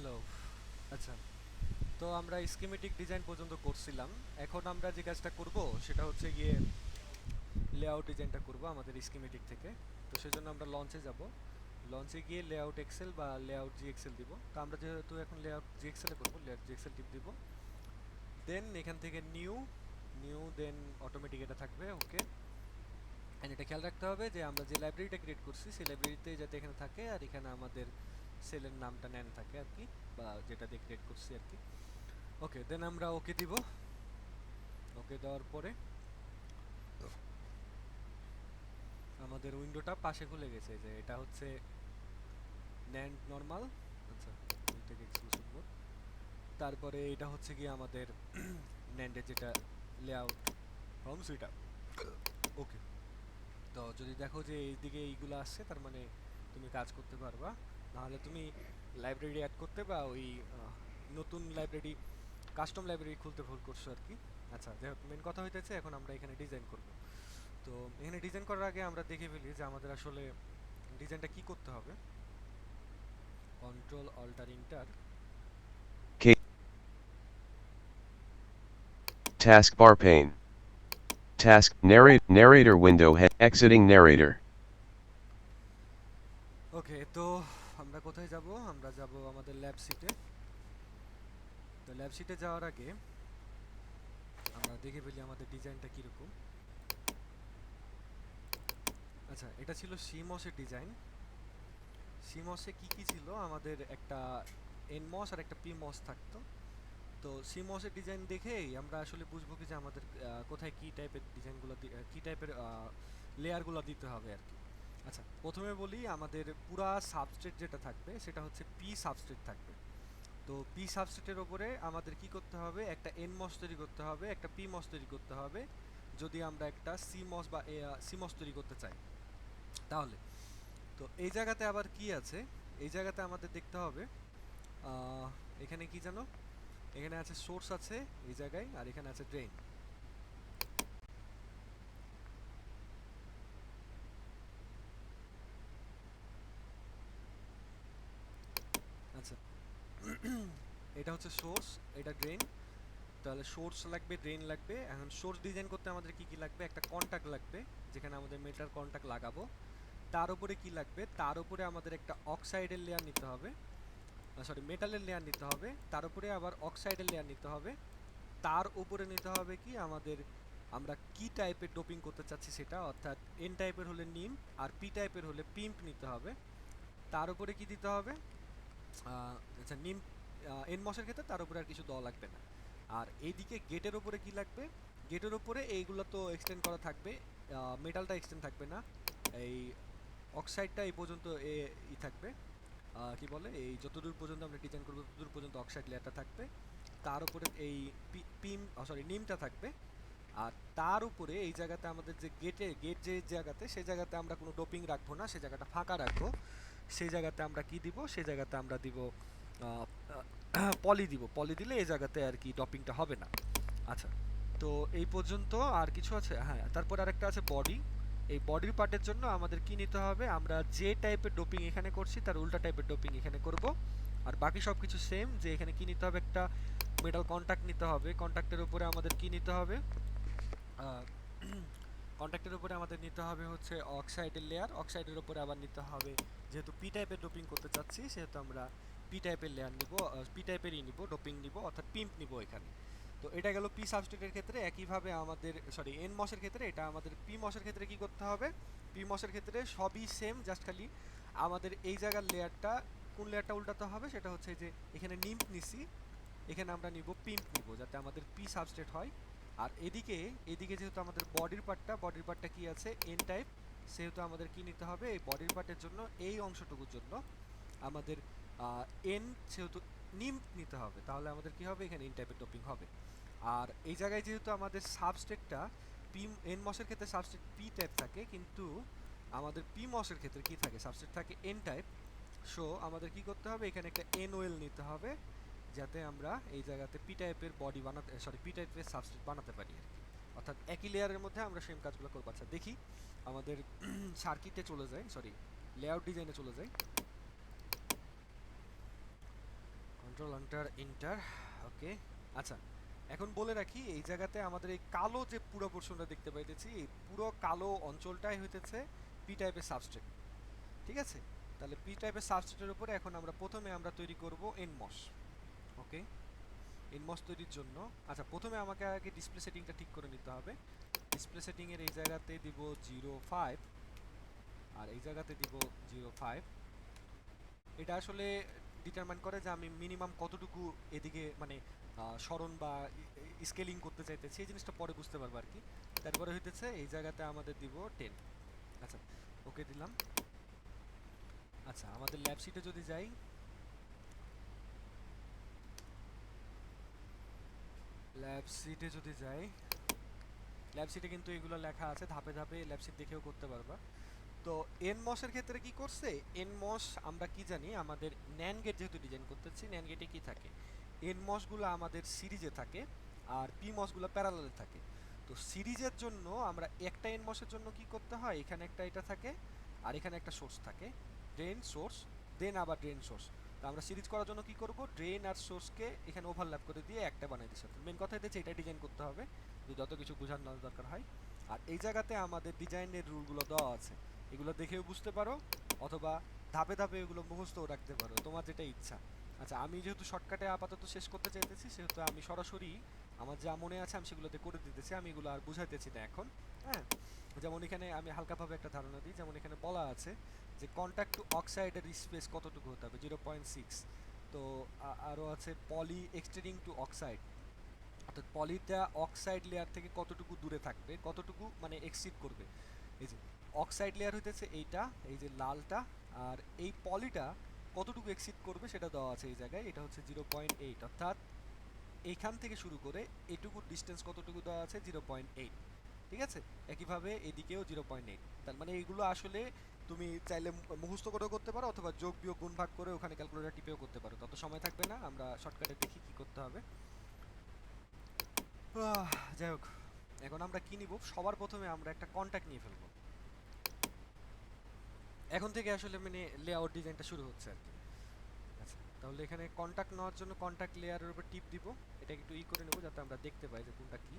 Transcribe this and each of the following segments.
Hello. আচ্ছা, তো আমরা স্কিমেটিক ডিজাইন পর্যন্ত করছিলাম। এখন আমরা যে কাজটা করব সেটা হচ্ছে গিয়ে লেআউট ডিজাইনটা করব আমাদের স্কিমেটিক থেকে। তো সেজন্য আমরা লঞ্চে যাব। লঞ্চে গিয়ে লেআউট এক্সেল বা লেআউট জি এক্সেল দিব। তো আমরা যেহেতু এখন লেআউট জি এক্সেলে করব, লেআউট জি এক্সেল টিপ দিব। দেন এখান থেকে নিউ নিউ দেন অটোমেটিক এটা থাকবে। ওকে, এন্ড এটা খেয়াল রাখতে হবে যে আমরা যে লাইব্রেরিটা ক্রিয়েট করছি সেই লাইব্রেরিতে যাতে এখানে থাকে আর এখানে আমাদের সেলের নামটা নেন থাকে আর কি, বা যেটা দিয়ে ক্রিয়েট করছি আর কি। ওকে, দেন আমরা ওকে দিব। ওকে দেওয়ার পরে আমাদের উইন্ডোটা পাশে খুলে গেছে, যে এটা হচ্ছে ন্যান্ড নরমাল। আচ্ছা, এই থেকে এক্সক্লুসিভ মোড। তারপরে এটা হচ্ছে কি আমাদের ন্যান্ডের যেটা লেআউট ফ্রম সুইটা। ওকে, তো যদি দেখো যে এইদিকে এইগুলো আসছে তার মানে তুমি কাজ করতে পারবা, নাহলে তুমি লাইব্রেরি অ্যাড করতে বা ওই নতুন লাইব্রেরি কাস্টম লাইব্রেরি খুলতে ভুল করছো আর কি। আচ্ছা, যাই হোক, মেন কথা হইতেছে এখন আমরা এখানে ডিজাইন করব। তো এখানে ডিজাইন করার আগে আমরা দেখে ফেলি যে আমাদের আসলে ডিজাইনটা কি করতে হবে। Control alt enter. K taskbar pane. Narrator window exiting narrator. Okay, তো আমরা কোথায় যাব? আমরা যাব আমাদের ল্যাব শিটে। তো ল্যাব শিটে যাওয়ার আগে আমরা দেখে ফেলি আমাদের ডিজাইনটা কীরকম। আচ্ছা, এটা ছিল সিমসের ডিজাইন। সিমসে কি কি ছিল, আমাদের একটা এনমস আর একটা পিমস থাকতো। তো সিমসের ডিজাইন দেখেই আমরা আসলে বুঝবো কি যে আমাদের কোথায় কি টাইপের ডিজাইনগুলো কি টাইপের লেয়ারগুলো দিতে হবে আর কি। আচ্ছা, প্রথমে বলি আমাদের পুরা সাবস্ট্রেট যেটা থাকবে সেটা হচ্ছে পি সাবস্ট্রেট থাকবে। তো পি সাবস্ট্রেটের ওপরে আমাদের কি করতে হবে, একটা এন মস তৈরি করতে হবে, একটা পি মস তৈরি করতে হবে, যদি আমরা একটা সি মস বা সি মস তৈরি করতে চাই তাহলে। তো এই জায়গাতে আবার কি আছে, এই জায়গাতে আমাদের দেখতে হবে আহ, এখানে কি জানো, এখানে আছে সোর্স আছে এই জায়গায়, আর এখানে আছে ড্রেন। আচ্ছা, এটা হচ্ছে সোর্স, এটা ড্রেন। তাহলে সোর্স লাগবে, ড্রেন লাগবে। এখন সোর্স ডিজাইন করতে আমাদের কি কি লাগবে, একটা কন্টাক্ট লাগবে যেখানে আমাদের মেটাল কন্টাক্ট লাগাবো। তার উপরে কি লাগবে, তার উপরে আমাদের একটা অক্সাইডের লেয়ার নিতে হবে, সরি মেটালের লেয়ার নিতে হবে। তার উপরে আবার অক্সাইডের লেয়ার নিতে হবে। তার উপরে নিতে হবে কি আমাদের, আমরা কি টাইপের ডোপিং করতে চাচ্ছি সেটা, অর্থাৎ এন টাইপের হলে নিম আর পি টাইপের হলে পিম্প নিতে হবে। তার উপরে কি দিতে হবে, আচ্ছা নিম এন মসের ক্ষেত্রে তার উপরে আর কিছু দেওয়া লাগবে না। আর এইদিকে গেটের উপরে কি লাগবে, গেটের উপরে এইগুলো তো এক্সটেন্ড করা থাকবে, মেটালটা এক্সটেন্ড থাকবে না। এই অক্সাইডটা এই পর্যন্ত ই থাকবে, কি বলে, এই যতদূর পর্যন্ত আমরা ডিজাইন করবো ততদূর পর্যন্ত অক্সাইড লেয়ারটা থাকবে। তার উপরে এই সরি নিমটা থাকবে। আর তার উপরে এই জায়গাতে আমাদের যে গেট যে জায়গাতে, সেই জায়গাতে আমরা কোনো ডোপিং রাখবো না, সেই জায়গাটা ফাঁকা রাখবো। সেই জায়গাতে আমরা কি দিব, সেই জায়গাতে আমরা দিব পলি দিব। পলি দিলে এই জায়গাতে আর কি ডপিংটা হবে না। আচ্ছা, তো এই পর্যন্ত। আর কিছু আছে? হ্যাঁ, তারপর আরেকটা আছে বডি। এই বডির পার্টের জন্য আমাদের কি নিতে হবে, আমরা যে টাইপের ডোপিং এখানে করছি তার উল্টা টাইপের ডোপিং এখানে করব। আর বাকি সব কিছু সেম, যে এখানে কি নিতে হবে, একটা মেটাল কন্টাক্ট নিতে হবে। কন্টাক্টের উপরে আমাদের কি নিতে হবে, কন্ট্যাক্টের উপরে আমাদের নিতে হবে হচ্ছে অক্সাইডের লেয়ার। অক্সাইডের উপরে আবার নিতে হবে, যেহেতু পি টাইপের ডোপিং করতে চাচ্ছি সেহেতু আমরা পি টাইপের লেয়ার নিব, পি টাইপেরই নিব, ডোপিং নিব, অর্থাৎ পিম্প নিব এখানে। তো এটা গেল পি সাবস্ট্রেটের ক্ষেত্রে। একইভাবে আমাদের সরি এন মসের ক্ষেত্রে, এটা আমাদের পি মসের ক্ষেত্রে কি করতে হবে, পি মসের ক্ষেত্রে সবই সেম, জাস্ট খালি আমাদের এই জায়গার লেয়ারটা, কোন লেয়ারটা উল্টাতে হবে সেটা হচ্ছে যে এখানে নিম্প নিছি, এখানে আমরা নিব পিম্প নিব, যাতে আমাদের পি সাবস্ট্রেট হয়। আর এদিকে এদিকে যেহেতু আমাদের বডির পার্টটা কি আছে এন টাইপ, সেহেতু আমাদের কি নিতে হবে, এই বডির পার্টের জন্য এই অংশটুকুর জন্য আমাদের এন সেহেতু নিম নিতে হবে। তাহলে আমাদের কি হবে, এখানে এন টাইপের টপিং হবে। আর এই জায়গায় যেহেতু আমাদের সাবস্ট্রেটটা পি এন মসের ক্ষেত্রে সাবস্ট্রেট পি টাইপ থাকে, কিন্তু আমাদের পি মসের ক্ষেত্রে কি থাকে, সাবস্ট্রেট থাকে এন টাইপ। সো আমাদের কি করতে হবে, এখানে একটা এন ওয়েল নিতে হবে, যাতে আমরা এই জায়গাতে পি টাইপের বডি বানাতে, সরি পি টাইপের সাবস্ট্রেট বানাতে পারি আর কি। অর্থাৎ একই লেয়ারের মধ্যে আমরা সেম কাজগুলো করবো। আচ্ছা দেখি আমাদের সার্কিটে চলে যাই, সরি লেআউট ডিজাইনে চলে যাই। Enter enter. ওকে, আচ্ছা এখন বলে রাখি এই জায়গাতে আমাদের এই কালো যে পুরো পোর্শনটা দেখতে পাইতেছি, এই পুরো কালো অঞ্চলটাই হইতেছে পি টাইপের সাবস্ট্রেট। ঠিক আছে, তাহলে পি টাইপের সাবস্ট্রেটের উপরে এখন আমরা প্রথমে আমরা তৈরি করব এনমস। ওকে, এনমস তৈরির জন্য আচ্ছা প্রথমে আমাকে আগে ডিসপ্লে সেটিংটা ঠিক করে নিতে হবে। ডিসপ্লে সেটিং এর এই জায়গাতে দিব 0.5 আর এই জায়গাতে দিব 0.5। এটা আসলে ডিটারমাইন করে যে আমি মিনিমাম কতটুকু এদিকে মানে সরণ বা স্কেলিং করতে চাইতেছি, এই জিনিসটা পরে বুঝতে পারবো আর কি। তারপরে হইতেছে এই জায়গাতে আমাদের দিব 10। আচ্ছা, ওকে দিলাম। আচ্ছা আমাদের ল্যাব শিটে যদি যাই, ল্যাব শিটে যদি যাই, ল্যাব শিটে কিন্তু এগুলো লেখা আছে, ধাপে ধাপে ল্যাব শিট দেখেও করতে পারবা। তো এনমসের ক্ষেত্রে কি করছে, এনমস আমরা কি জানি, আমাদের ন্যান গেট যেহেতু ডিজাইন করতেছি, ন্যান গেটে কি থাকে, এনমসগুলো আমাদের সিরিজে থাকে আর পিমসগুলো প্যারালালে থাকে। তো সিরিজের জন্য আমরা একটা এনমসের জন্য কি করতে হয়, এখানে একটা এটা থাকে আর এখানে একটা সোর্স থাকে, ড্রেন সোর্স, দেন আবার ড্রেন সোর্স। তো আমরা সিরিজ করার জন্য কি করব, ড্রেন আর সোর্সকে এখানে ওভারল্যাপ করে দিয়ে একটা বানাই দিচ্ছি। মেন কথা হচ্ছে এটা ডিজাইন করতে হবে, যদি যত কিছু বোঝানোর দরকার হয়। আর এই জায়গাতে আমাদের ডিজাইনের রুলগুলো দেওয়া আছে, এগুলো দেখেও বুঝতে পারো অথবা ধাপে ধাপে এগুলো মুখস্থও রাখতে পারো, তোমার যেটা ইচ্ছা। আচ্ছা আমি যেহেতু শর্টকাটে আপাতত শেষ করতে চাইতেছি, সেহেতু আমি সরাসরি আমার যা মনে আছে আমি সেগুলোতে করে দিতেছি, আমি এগুলো আর বুঝাইতেছি না এখন। হ্যাঁ, যেমন এখানে আমি হালকাভাবে একটা ধারণা দিই, যেমন এখানে বলা আছে যে কন্ট্যাক্ট টু অক্সাইডের স্পেস কতটুকু হতে হবে, 0.6। তো আরও আছে পলি এক্সটেন্ডিং টু অক্সাইড, অর্থাৎ পলিটা অক্সাইড লেয়ার থেকে কতটুকু দূরে থাকবে, কতটুকু মানে এক্সিড করবে। এই যে অক্সাইড লেয়ার হইতেছে এইটা, এই যে লালটা, আর এই পলিটা কতটুকু এক্সিড করবে সেটা দেওয়া আছে এই জায়গায়, এটা হচ্ছে 0.8, অর্থাৎ এইখান থেকে শুরু করে এটুকু ডিস্টেন্স কতটুকু দেওয়া আছে, 0.8। ঠিক আছে, একইভাবে এদিকেও 0.8। তার মানে এইগুলো আসলে তুমি চাইলে মুখস্থ করেও করতে পারো অথবা যোগ বিয়োগ গুণ ভাগ করে ওখানে ক্যালকুলেটর টিপেও করতে পারো, তত সময় থাকবে না, আমরা শর্টকাটে দেখি কি করতে হবে। যাই হোক, এখন আমরা কি নিব, সবার প্রথমে আমরা একটা কন্টাক্ট নিয়ে ফেলবো। এখন থেকে আসলে মানে লেআউট ডিজাইনটা শুরু হচ্ছে আর কি। আচ্ছা তাহলে এখানে কন্টাক্ট নেওয়ার জন্য কন্টাক্ট লেয়ারের উপর টিপ দিব, এটাকে একটু করে নেব যাতে আমরা দেখতে পাই যে কোনটা কি।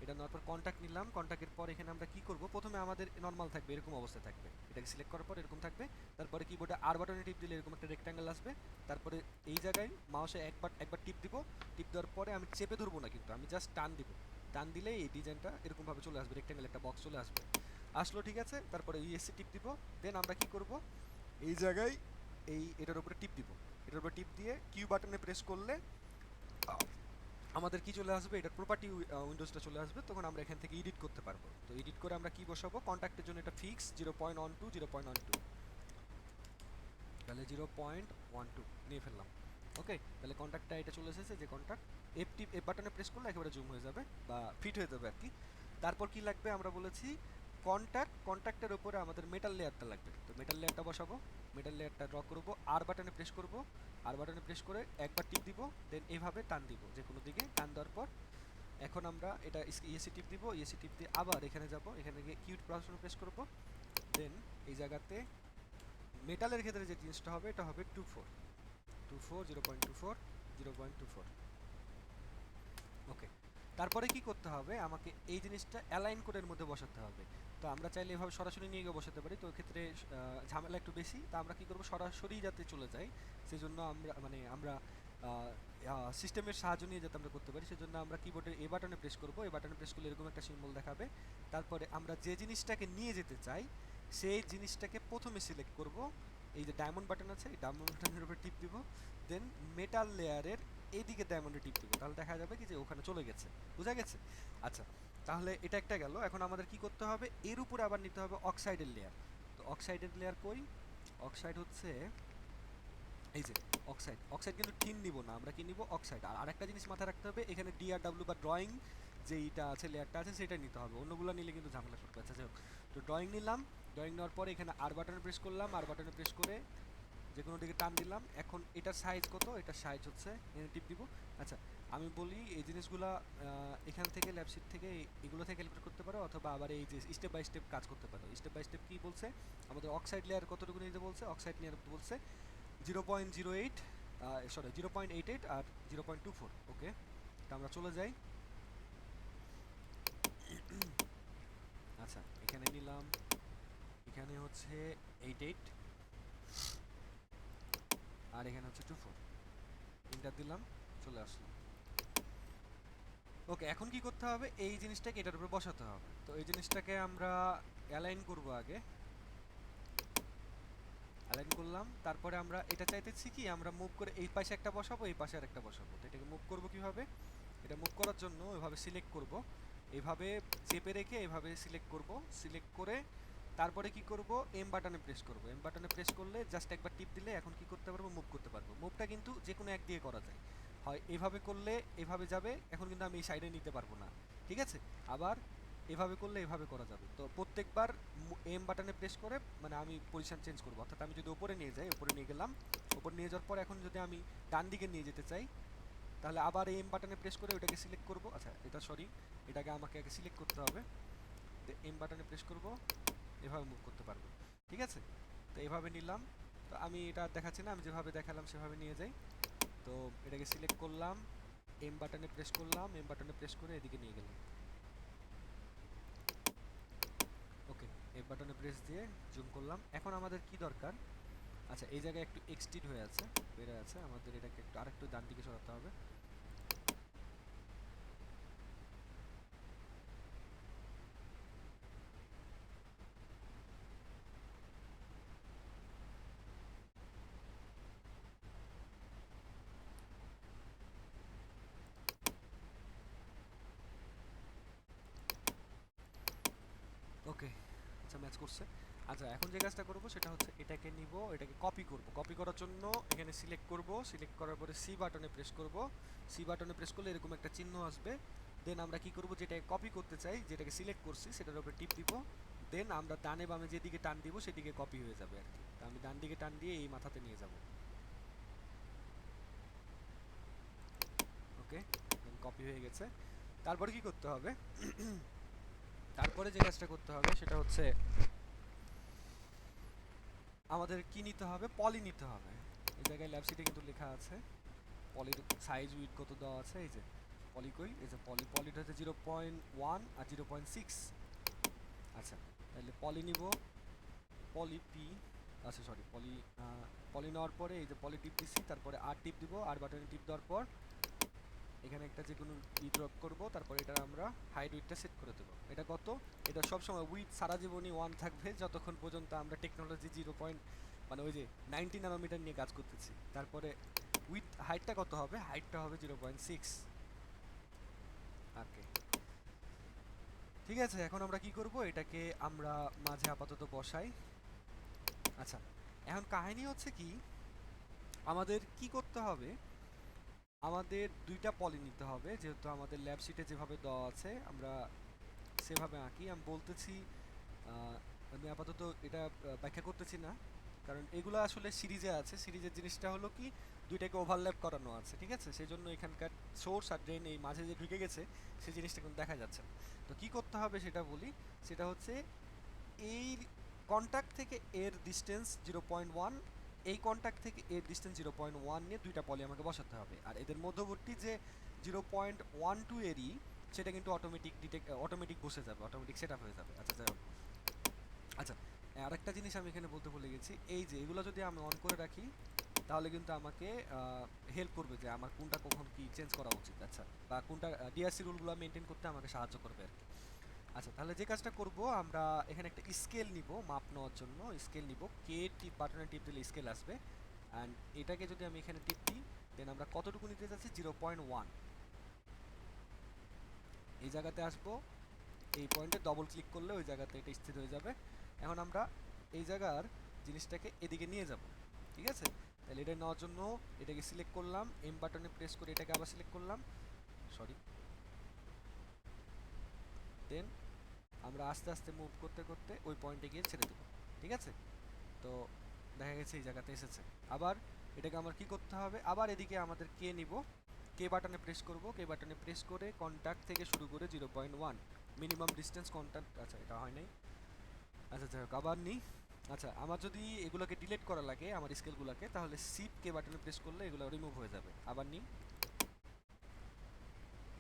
এটা নেওয়ার পর কন্টাক্ট নিলাম, কন্টাক্টের পর এখানে আমরা কি করব, প্রথমে আমাদের নর্মাল থাকবে, এরকম অবস্থা থাকবে, এটাকে সিলেক্ট করার পর এরকম থাকবে। তারপরে কিবোর্ডে আর বাটনে টিপ দিলে এরকম একটা রেক্ট্যাঙ্গেল আসবে। তারপরে এই জায়গায় মাউসে একবার একবার টিপ দিব, টিপ দেওয়ার পরে আমি চেপে ধরবো না কিন্তু, আমি জাস্ট টান দিব, টান দিলেই এই ডিজাইনটা এরকমভাবে চলে আসবে, রেক্ট্যাঙ্গেল একটা বক্স চলে আসবে। আসলো, ঠিক আছে। তারপরে ইএসসি টিপ দিব, দেন আমরা কি করব, এই জায়গায় এই এটার উপরে টিপ দিব, এটার উপরে টিপ দিয়ে কিউ বাটনে প্রেস করলে আমাদের কি চলে আসবে, এটার প্রপার্টি উইন্ডোজটা চলে আসবে, তখন আমরা এখান থেকে এডিট করতে পারবো। তো এডিট করে আমরা কি বসাবো, কন্ট্যাক্টের জন্য এটা ফিক্স 0.12 0.12, তাহলে 0.12 নিয়ে ফেললাম। ওকে, তাহলে কন্ট্যাক্টটা এটা চলে এসেছে, যে কন্ট্যাক্ট এফ বাটনে প্রেস করলে একেবারে জুম হয়ে যাবে বা ফিট হয়ে যাবে আর কি। তারপর কি লাগবে, আমরা বলেছি কন্ট্যাক্টের উপরে আমাদের মেটাল লেয়ারটা লাগবে, তো মেটাল লেয়ারটা বসাবো, মেটাল লেয়ারটা ড্র করবো, আর বাটনে প্রেস করব, আর বাটনে প্রেস করে একবার টিপ দিব, দেন এইভাবে টান দিব যে কোনো দিকে, টান দেওয়ার পর এখন আমরা এটা ইএসসি টিপ দিব, ইএসসি টিপ দিয়ে আবার এখানে যাব, এখানে গিয়ে কিউট বাটনে প্রেস করব, দেন এই জায়গাতে মেটালের ক্ষেত্রে যে জিনিসটা হবে এটা হবে 24 0.24 0.24। ওকে, তারপরে কি করতে হবে, আমাকে এই জিনিসটা অ্যালাইন কোডের মধ্যে বসাতে হবে। তো আমরা চাইলে এভাবে সরাসরি নিয়ে গিয়ে বসাতে পারি, তো ক্ষেত্রে ঝামেলা একটু বেশি, তা আমরা কি করব, সরাসরি যাতে চলে যায় সেজন্য আমরা মানে আমরা সিস্টেমের সাহায্য নিয়ে যাতে আমরা করতে পারি, সেজন্য আমরা কিবোর্ডের এ বাটনে প্রেস করব, এ বাটনে প্রেস করলে এরকম একটা সিম্বল দেখাবে। তারপরে আমরা যে জিনিসটাকে নিয়ে যেতে চাই সেই জিনিসটাকে প্রথমে সিলেক্ট করব, এই যে ডায়মন্ড বাটন আছে, এই ডায়মন্ড বাটনের উপর টিপ দিব, দেন মেটাল লেয়ারের এইদিকে ডায়মন্ডে টিপ দিব, তাহলে দেখা যাবে কি যে ওখানে চলে গেছে, বোঝা গেছে। আচ্ছা তাহলে এটা একটা গেল, এখন আমাদের কি করতে হবে, এর উপরে আবার নিতে হবে অক্সাইডের লেয়ার। তো অক্সাইডের লেয়ার কই, অক্সাইড হচ্ছে এই যে অক্সাইড, অক্সাইড কিন্তু টিন নিব না, আমরা কি নিব, অক্সাইড। আর আরেকটা জিনিস মাথায় রাখতে হবে, এখানে ডিআরডব্লিউ বা ড্রয়িং যেইটা আছে লেয়ারটা আছে সেটা নিতে হবে, অন্যগুলো নিলে কিন্তু ঝামেলা করবে। আচ্ছা যাই হোক, তো ড্রয়িং নিলাম, ড্রয়িং নেওয়ার পরে এখানে আর বাটনে প্রেস করলাম, আর বাটনে প্রেস করে যে কোনো দিকে টান দিলাম। এখন এটার সাইজ কত, এটার সাইজ হচ্ছে, এখানে টিপ দিব। আচ্ছা আমি বলি এই জিনিসগুলা এখান থেকে ল্যাবশিট থেকে এগুলো থেকে ক্যালকুলেট করতে পারো, অথবা আবার এই যে স্টেপ বাই স্টেপ কাজ করতে পারো। স্টেপ বাই স্টেপ কি বলছে, আমাদের অক্সাইড লেয়ার কতটুকু নিতে বলছে, অক্সাইড লেয়ার বলছে 0.08 সরি 0.88 আর 0.24। ওকে, তা আমরা চলে যাই। আচ্ছা, এখানে নিলাম, এখানে হচ্ছে 88 আর এখানে হচ্ছে 24, ইন্টার দিলাম, চলে আসলো। ওকে, এখন কি করতে হবে, এই জিনিসটাকে এটার উপরে বসাতে হবে। তো এই জিনিসটাকে আমরা অ্যালাইন করব আগে, অ্যালাইন করলাম, তারপরে আমরা এটা চাইতেছি কি আমরা মুভ করে এই পাশে একটা বসাবো, এই পাশে আরেকটা বসাবো। তো এটাকে মুভ করব কিভাবে, এটা মুভ করার জন্য এভাবে সিলেক্ট করব, এভাবে চেপে রেখে এভাবে সিলেক্ট করব, সিলেক্ট করে তারপরে কি করব, এম বাটনে প্রেস করব। এম বাটনে প্রেস করলে জাস্ট একবার টিপ দিলে এখন কি করতে পারবো, মুভ করতে পারবো। মুভটা কিন্তু যে কোনো এক দিয়ে করা যায়, হয় এভাবে করলে এভাবে যাবে, এখন কিন্তু আমি এই সাইডে নিতে পারবো না, ঠিক আছে। আবার এভাবে করলে এভাবে করা যাবে। তো প্রত্যেকবার এম বাটনে প্রেস করে মানে আমি পজিশন চেঞ্জ করব, অর্থাৎ আমি যদি উপরে নিয়ে যাই, উপরে নিয়ে গেলাম, উপরে নিয়ে যাওয়ার পর এখন যদি আমি ডান দিকে নিয়ে যেতে চাই, তাহলে আবার এম বাটনে প্রেস করে ওটাকে সিলেক্ট করব। আচ্ছা, এটা সরি, এটাকে আমাকে আগে সিলেক্ট করতে হবে। তো এম বাটনে প্রেস করব, এভাবে মুভ করতে পারবো, ঠিক আছে। তো এভাবে নিলাম, তো আমি এটা দেখাচ্ছি না, আমি যেভাবে দেখালাম সেভাবে নিয়ে যাই। তো এটাকে সিলেক্ট করলাম, এম বাটনে প্রেস করলাম, এম বাটনে প্রেস করে এদিকে নিয়ে গেলাম। ওকে, এম বাটনে প্রেস দিয়ে জুম করলাম। এখন আমাদের কি দরকার, আচ্ছা এই জায়গায় একটু এক্সটিড হয়ে আছে, বেড়ে আছে, আমাদের এটাকে একটু আরেকটু ডান দিকে সরাতে হবে। ওকে, আচ্ছা ম্যাচ করছে। আচ্ছা, এখন যে কাজটা করব সেটা হচ্ছে এটাকে নিব, এটাকে কপি করব। কপি করার জন্য এখানে সিলেক্ট করব, সিলেক্ট করার পরে সি বাটনে প্রেস করব। সি বাটনে প্রেস করলে এরকম একটা চিহ্ন আসবে। দেন আমরা কি করব, যেটাকে কপি করতে চাই, যেটাকে সিলেক্ট করছি সেটার উপরে টিপ দিব। দেন আমরা ডানে বামে যেদিকে টান দিব সেদিকে কপি হয়ে যাবে আর কি। তো আমি ডান দিকে টান দিয়ে এই মাথাতে নিয়ে যাব। ওকে, দেন কপি হয়ে গেছে। তারপরে কি করতে হবে, তারপরে যে কাজটা করতে হবে সেটা হচ্ছে আমাদের কি নিতে হবে, পলি নিতে হবে। এই জায়গায় ল্যাব শিটে কিন্তু লেখা আছে পলির সাইজ উইথ কত দেওয়া আছে, এই যে পলি কই, এই যে পলি, পলিটা হচ্ছে 0.1 আর 0.6। আচ্ছা, তাহলে পলি নিব, পলি পি, আচ্ছা সরি পলি, পলি নেওয়ার পরে এই যে পলি টিপ দিচ্ছি, তারপরে আর টিপ দিব, আর বাটনে টিপ দেওয়ার পর এখানে একটা যে কোনো ই ড্রপ করবো, তারপর এটা আমরা হাইট উইথটা সেট করে দেবো। এটা কত, এটা সবসময় উইথ সারা জীবনই 1 থাকবে যতক্ষণ পর্যন্ত আমরা টেকনোলজি 0. মানে ওই যে 90 ন্যানোমিটার নিয়ে কাজ করতেছি। তারপরে উইথ হাইটটা কত হবে, হাইটটা হবে 0.6। ওকে, ঠিক আছে। এখন আমরা কি করব, এটাকে আমরা মাঝে আপাতত বসাই। আচ্ছা, এখন কাহিনী হচ্ছে কি, আমাদের কি করতে হবে, আমাদের দুইটা পলি নিতে হবে, যেহেতু আমাদের ল্যাব শিটে যেভাবে দেওয়া আছে আমরা সেভাবে আঁকি। আমি বলতেছি, আমি আপাতত এটা ব্যাখ্যা করতেছি না, কারণ এগুলো আসলে সিরিজে আছে। সিরিজের জিনিসটা হলো কি, দুইটাকে ওভারল্যাপ করানো আছে, ঠিক আছে। সেই জন্য এখানকার সোর্স আর ড্রেন এই মাঝে যে ঢুকে গেছে সেই জিনিসটা কিন্তু দেখা যাচ্ছে না। তো কি করতে হবে সেটা বলি, সেটা হচ্ছে এই কন্ট্যাক্ট থেকে এর ডিস্টেন্স 0.1, এই কন্ট্যাক্ট থেকে এর ডিস্টেন্স 0.1 নিয়ে দুইটা পলি আমাকে বসাতে হবে। আর এদের মধ্যবর্তী যে 0.12 এরই, সেটা কিন্তু অটোমেটিক অটোমেটিক বসে যাবে, অটোমেটিক সেট আপ হয়ে যাবে। আচ্ছা যাই হোক, আচ্ছা আরেকটা জিনিস আমি এখানে বলতে ভুলে গেছি, এই যে এগুলো যদি আমি অন করে রাখি তাহলে কিন্তু আমাকে হেল্প করবে যে আমার কোনটা কখন কি চেঞ্জ করা উচিত, আচ্ছা, বা কোনটা ডিআরসি রুলগুলো মেনটেন করতে আমাকে সাহায্য করবে আর কি। আচ্ছা, তাহলে যে কাজটা করব, আমরা এখানে একটা স্কেল নিব, মাপ নেওয়ার জন্য স্কেল নিব। কে টিপ বাটনে টিপ দিলে স্কেল আসবে, অ্যান্ড এটাকে যদি আমি এখানে টিপ দিই, দেন আমরা কতটুকু নিতে যাচ্ছি, 0.1। এই জায়গাতে আসবো, এই পয়েন্টে ডবল ক্লিক করলে ওই জায়গাতে এটা স্থির হয়ে যাবে। এখন আমরা এই জায়গার জিনিসটাকে এদিকে নিয়ে যাব, ঠিক আছে। তাহলে এটা নেওয়ার জন্য এটাকে সিলেক্ট করলাম, এম বাটনে প্রেস করে এটাকে আবার সিলেক্ট করলাম, সরি। দেন আমরা আস্তে আস্তে মুভ করতে করতে ওই পয়েন্টে গিয়ে ছেড়ে দেবো, ঠিক আছে। তো দেখা গেছে এই জায়গাতে এসেছে। আবার এটাকে আমার কি করতে হবে, আবার এদিকে আমাদের কে নিব, কে বাটনে প্রেস করব, কে বাটনে প্রেস করে কন্ট্যাক্ট থেকে শুরু করে 0.1 মিনিমাম ডিস্টেন্স কন্ট্যাক্ট, আচ্ছা এটা হয় নাই, আচ্ছা যাই হোক আবার নিই। আচ্ছা, আমার যদি এগুলোকে ডিলিট করা লাগে আমার স্কেলগুলোকে, তাহলে শিফট কে বাটনে প্রেস করলে এগুলো রিমুভ হয়ে যাবে। আবার নিই,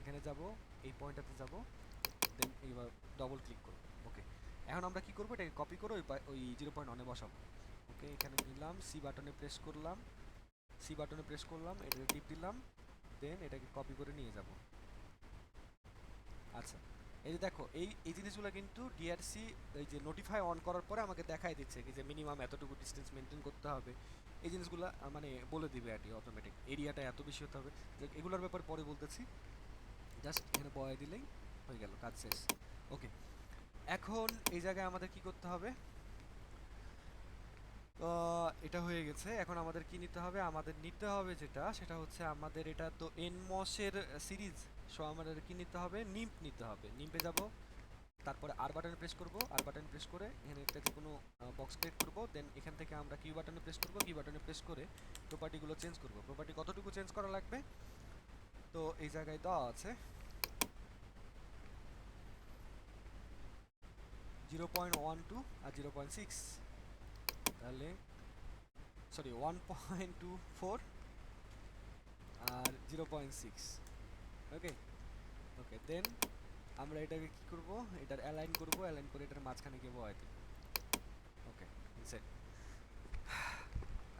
এখানে যাব, এই পয়েন্টটাতে যাব, দেন এবার ডবল ক্লিক করব। ওকে, এখন আমরা কি করব, এটাকে কপি করে ওই 0.1 এ বসাবো। ওকে, এখানে নিলাম, সি বাটনে প্রেস করলাম, এটাকে টিপ দিলাম, দেন এটাকে কপি করে নিয়ে যাব। আচ্ছা, এই যে দেখো, এই জিনিসগুলো কিন্তু ডিআরসি এই যে নোটিফাই অন করার পরে আমাকে দেখাই দিচ্ছে কি যে মিনিমাম এতটুকু ডিস্টেন্স মেনটেন করতে হবে। এই জিনিসগুলো মানে বলে দিবে আর কি অটোমেটিক, এরিয়াটা এত বেশি হতে হবে। এগুলোর ব্যাপারে পরে বলতেছি, জাস্ট এখানে বয়াই দিলেই হয়ে গেল, কাজ শেষ। ওকে, এখন এই জায়গায় আমাদের কি করতে হবে, এটা হয়ে গেছে। এখন আমাদের কি নিতে হবে, আমাদের নিতে হবে যেটা, সেটা হচ্ছে আমাদের এটা তো এনমসের সিরিজ। সো আমাদের কি নিতে হবে, নিম্প নিতে হবে। নিম্পে যাব, তারপরে আর বাটনে প্রেস করব, আর বাটনে প্রেস করে এখানে একটা যে কোনো বক্স ক্রিয়েট করব, দেন এখান থেকে আমরা কিউ বাটনে প্রেস করব, কিউ বাটনে প্রেস করে প্রপার্টিগুলো চেঞ্জ করব। প্রপার্টি কতটুকু চেঞ্জ করা লাগবে, তো এই জায়গায় দেওয়া আছে 0.12 আর 0.6, তাহলে সরি 1.24 আর 0.6। ওকে, ওকে, দেন আমরা এটাকে কি করব, এটার অ্যালাইন করব, অ্যালাইন করে এটার মাঝখানে গিয়ে বসাই দেব। ওকে, সেট।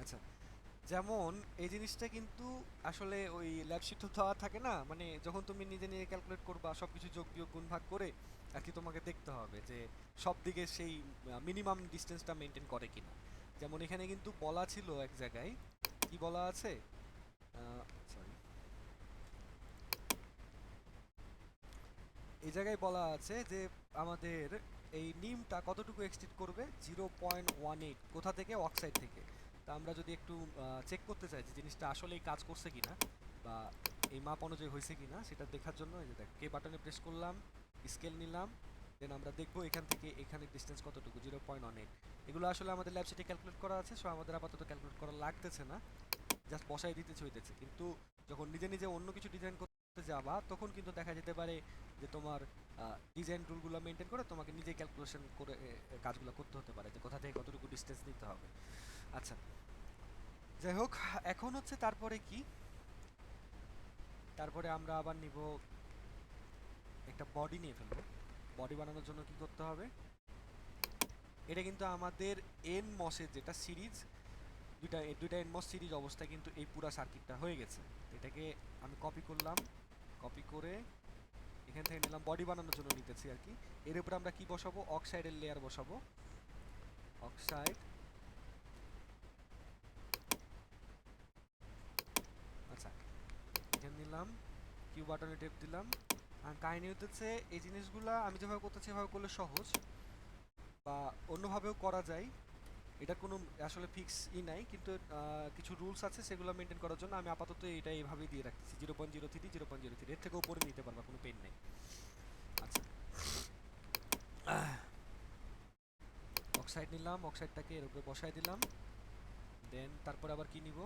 আচ্ছা, যেমন এই জিনিসটা কিন্তু আসলে ওই ল্যাব শিট তো দেওয়া থাকে না, মানে যখন তুমি নিজে নিজে ক্যালকুলেট করবা সব কিছু যোগ বিয়োগ গুণ ভাগ করে আর কি, তোমাকে দেখতে হবে যে সব দিকে সেই মিনিমাম ডিস্টেন্সটা মেনটেন করে কিনা। যেমন এখানে কিন্তু বলা ছিল এক জায়গায়, কি বলা আছে, সরি, এই জায়গায় বলা আছে যে আমাদের এই নিমটা কতটুকু এক্সটেন্ড করবে, 0.18, কোথা থেকে, অক্সাইড থেকে। তা আমরা যদি একটু চেক করতে চাই যে জিনিসটা আসলেই কাজ করছে কিনা বা এই মাপ অনুযায়ী হয়েছে কিনা, সেটা দেখার জন্য এই যে দেখ, কে বাটনে প্রেস করলাম, স্কেল নিলাম, দেন আমরা দেখবো এখান থেকে এখানে ডিস্টেন্স কতটুকু, 0.18। এগুলো আসলে আমাদের ল্যাব শিটে ক্যালকুলেট করা আছে, সো আমাদের আপাতত ক্যালকুলেট করা লাগতেছে না, জাস্ট বসাই দিতেছে হইতেছে। কিন্তু যখন নিজে নিজে অন্য কিছু ডিজাইন করতে যাবা, তখন কিন্তু দেখা যেতে পারে যে তোমার ডিজাইন রুলগুলো মেনটেন করে তোমাকে নিজে ক্যালকুলেশন করে কাজগুলো করতে হতে পারে যে কোথা থেকে কতটুকু ডিস্টেন্স নিতে হবে। আচ্ছা, যাই হোক, এখন হচ্ছে তারপরে কি, তারপরে আমরা আবার নিব, একটা বডি নিয়ে ফেলবো। বডি বানানোর জন্য কি করতে হবে, এটা কিন্তু আমাদের এন মসের যেটা সিরিজ, দুইটা এন মস সিরিজ অবস্থায় কিন্তু এই পুরা সার্কিটটা হয়ে গেছে। এটাকে আমি কপি করলাম, কপি করে এখান থেকে নিলাম, বডি বানানোর জন্য নিতেছি আর কি। এর উপরে আমরা কি বসাবো, অক্সাইডের লেয়ার বসাবো, অক্সাইড। আচ্ছা, এখানে নিলাম, কিউ বাটনে টেপ দিলাম। আর কাহিনী হতেছে এই জিনিসগুলা আমি যেভাবে করতেছি এভাবে করলে সহজ, বা অন্যভাবেও করা যায়। এটা কোনো আসলে ফিক্স নাই, কিন্তু কিছু রুলস আছে, সেগুলো মেনটেন করার জন্য আমি আপাতত এটা এইভাবেই দিয়ে রাখতেছি, 0.03, 0.03, এর থেকে উপরে নিতে পারবা, কোনো পেন নেই। আচ্ছা, অক্সাইড নিলাম, অক্সাইডটাকে এর উপরে বসায় দিলাম, দেন তারপরে আবার কি নিব,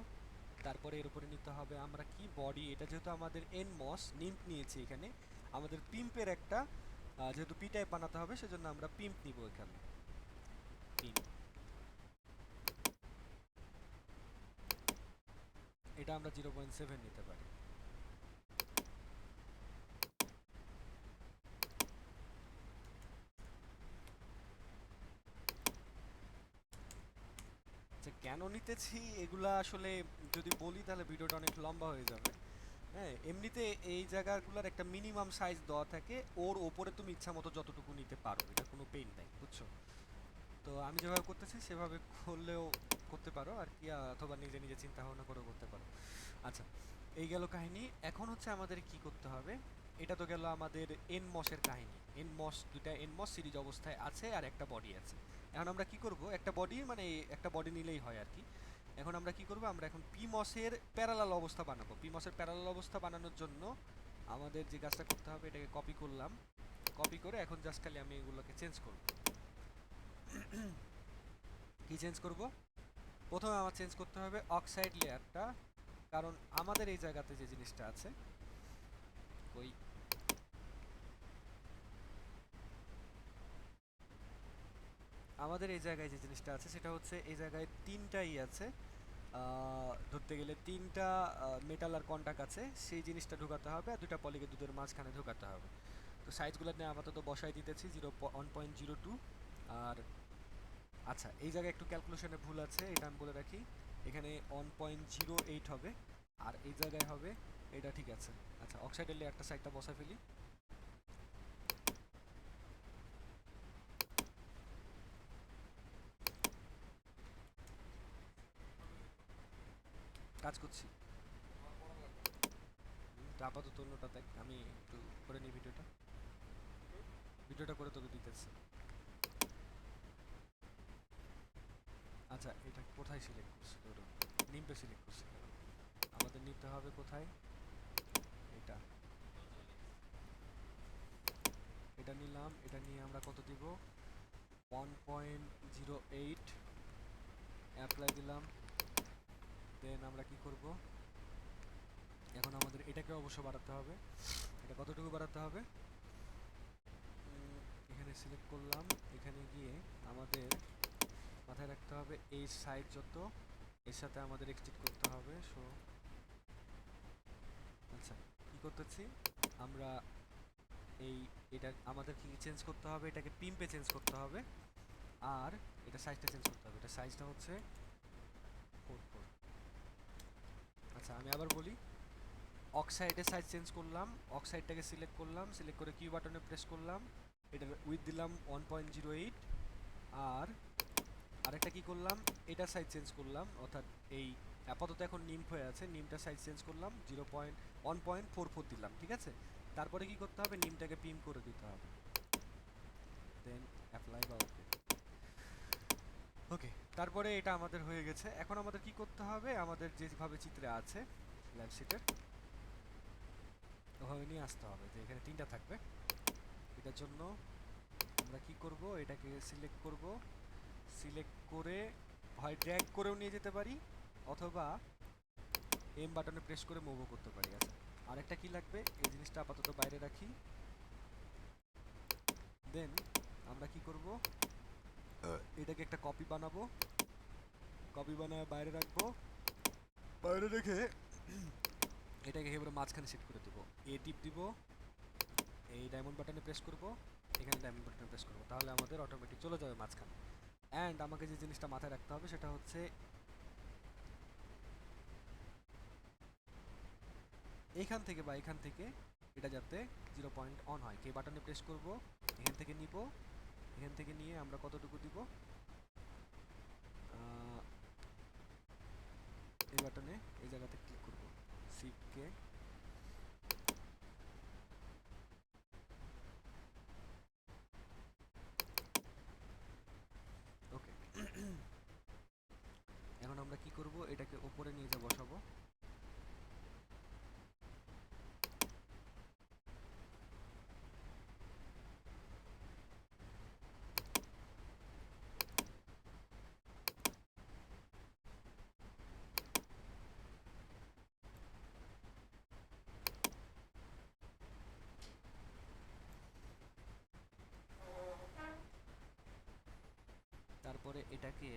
তারপরে এর উপরে নিতে হবে আমরা কি, বডি। এটা যেহেতু আমাদের এন মস নিম্প নিয়েছি, এখানে আমাদের পিম্পের একটা যেহেতু পি টাইপ বানাতে হবে, সেজন্য আমরা পিম্প নিব এখানে, পিম্প। এটা আমরা 0.7 নিতে পারি। আচ্ছা, কেন নিতেছি এগুলা আসলে যদি বলি তাহলে ভিডিওটা অনেক লম্বা হয়ে যাবে। হ্যাঁ, এমনিতে এই জায়গাগুলোর একটা মিনিমাম সাইজ দেওয়া থাকে, ওর ওপরে তুমি ইচ্ছা মতো যতটুকু নিতে পারো, এটা কোনো পেইন নাই, বুঝছো। তো আমি যেভাবে করতেছি সেভাবে করলেও করতে পারো আর কি, অথবা নিজে নিজে চিন্তা ভাবনা করেও করতে পারো। আচ্ছা, এই গেল কাহিনী। এখন হচ্ছে আমাদের কি করতে হবে, এটা তো গেল আমাদের এন মসের কাহিনী। এন মস, দুইটা এন মস সিরিজ অবস্থায় আছে আর একটা বডি আছে। এখন আমরা কি করব, একটা বডি মানে একটা বডি নিলেই হয় আর কি। এখন আমরা কি করব, আমরা এখন পি মসের প্যারালাল অবস্থা বানাবো। পি মসের প্যারালাল অবস্থা বানানোর জন্য আমাদের যে কাজটা করতে হবে, এটাকে কপি করলাম, কপি করে এখন জাস্ট খালি আমি এগুলোকে চেঞ্জ করব। কি চেঞ্জ করব, প্রথমে আমার চেঞ্জ করতে হবে অক্সাইড লেয়ারটা, কারণ আমাদের এই জায়গাতে যে জিনিসটা আছে, ওই আমাদের এই জায়গায় যে জিনিসটা আছে সেটা হচ্ছে এই জায়গায় তিনটাই আছে, ধরতে গেলে তিনটা মেটাল আর কন্টাক্ট আছে, সেই জিনিসটা ঢোকাতে হবে আর দুটা পলিকে দুধের মাঝখানে ঢোকাতে হবে। তো সাইজগুলো নিয়ে আপাতত বসাই দিতেছি 1.02। আর আচ্ছা, এই জায়গায় একটু ক্যালকুলেশনে ভুল আছে, এটা আমি বলে রাখি। এখানে 1.08 হবে আর এই জায়গায় হবে, এটা ঠিক আছে। আচ্ছা, অক্সাইডের লেয়ারটা সাইডটা বসাই ফেলি। কাজ করছি। তো আপাতত অন্যটা দেখ, আমি একটু করে নিই ভিডিওটা। ভিডিওটা করে তোকে দিতেছি। আচ্ছা, এটা কোথায় সিলেক্ট করছি? ধরো নিমটা সিলেক্ট করছি। আমাদের নিতে হবে কোথায়? এটা, এটা নিলাম। এটা নিয়ে আমরা কত দিব? 1.08 অ্যাপ্লাই দিলাম। দেন আমরা কি করব? এখন আমাদের এটাকে অবশ্য বাড়াতে হবে। এটা কতটুকু বাড়াতে হবে? এখানে সিলেক্ট করলাম। এখানে গিয়ে আমাদের মাথায় রাখতে হবে এই সাইড যত, এর সাথে আমাদের এক্সটেন্ড করতে হবে। সো আচ্ছা, কি করতেছি আমরা? এই এটা আমাদের কি চেঞ্জ করতে হবে? এটাকে পিম্পে চেঞ্জ করতে হবে আর এটা সাইজটা চেঞ্জ করতে হবে। এটা সাইজটা হচ্ছে 4.4। আচ্ছা, আমি আবার বলি। অক্সাইডের সাইজ চেঞ্জ করলাম, অক্সাইডটাকে সিলেক্ট করলাম, সিলেক্ট করে কিউ বাটনে প্রেস করলাম, এটার উইথ দিলাম 1.08। আর আরেকটা কি করলাম, এটার সাইজ চেঞ্জ করলাম, অর্থাৎ এই আপাতত এখন নিম হয়ে আছে, নিমটার সাইজ চেঞ্জ করলাম 1.44 দিলাম, ঠিক আছে। তারপরে কি করতে হবে? নিমটাকে পিম করে দিতে হবে, দেন অ্যাপ্লাই বা ওকে। ওকে, তারপরে এটা আমাদের হয়ে গেছে। এখন আমাদের কি করতে হবে? আমাদের যেভাবে চিত্রে আছে ল্যাব শিটের, ওভাবে নিয়ে আসতে হবে যে এখানে তিনটা থাকবে। এটার জন্য আমরা কি করব? এটাকে সিলেক্ট করব, সিলেক্ট করে হয় ড্র্যাগ করেও নিয়ে যেতে পারি অথবা এম বাটনে প্রেস করে মুভও করতে পারি। আচ্ছা, আরেকটা কি লাগবে? এই জিনিসটা আপাতত বাইরে রাখি। দেন আমরা কি করব? এটাকে একটা কপি বানাবো, কপি বানায় বাইরে রাখবো। বাইরে রেখে এটাকে এবারে মাঝখানে সেট করে দেবো। এ টিপ দিব, এই ডায়মন্ড বাটনে প্রেস করব, এখানে ডায়মন্ড বাটনে প্রেস করব, তাহলে আমাদের অটোমেটিক চলে যাবে মাঝখানে। অ্যান্ড আমাকে যে জিনিসটা মাথায় রাখতে হবে সেটা হচ্ছে এইখান থেকে বা এখান থেকে এটা যাতে 0 পয়েন্ট হয়। কে বাটনে প্রেস করব, এখান থেকে নিব, এখান থেকে নিয়ে আমরা কতটুকু দিব? এই বাটনে এই জায়গাতে ক্লিক করব, শিফট কে। ওকে, এখন আমরা কি করব? এটাকে উপরে নিয়ে যা বসাবো। তারপরে এটাকে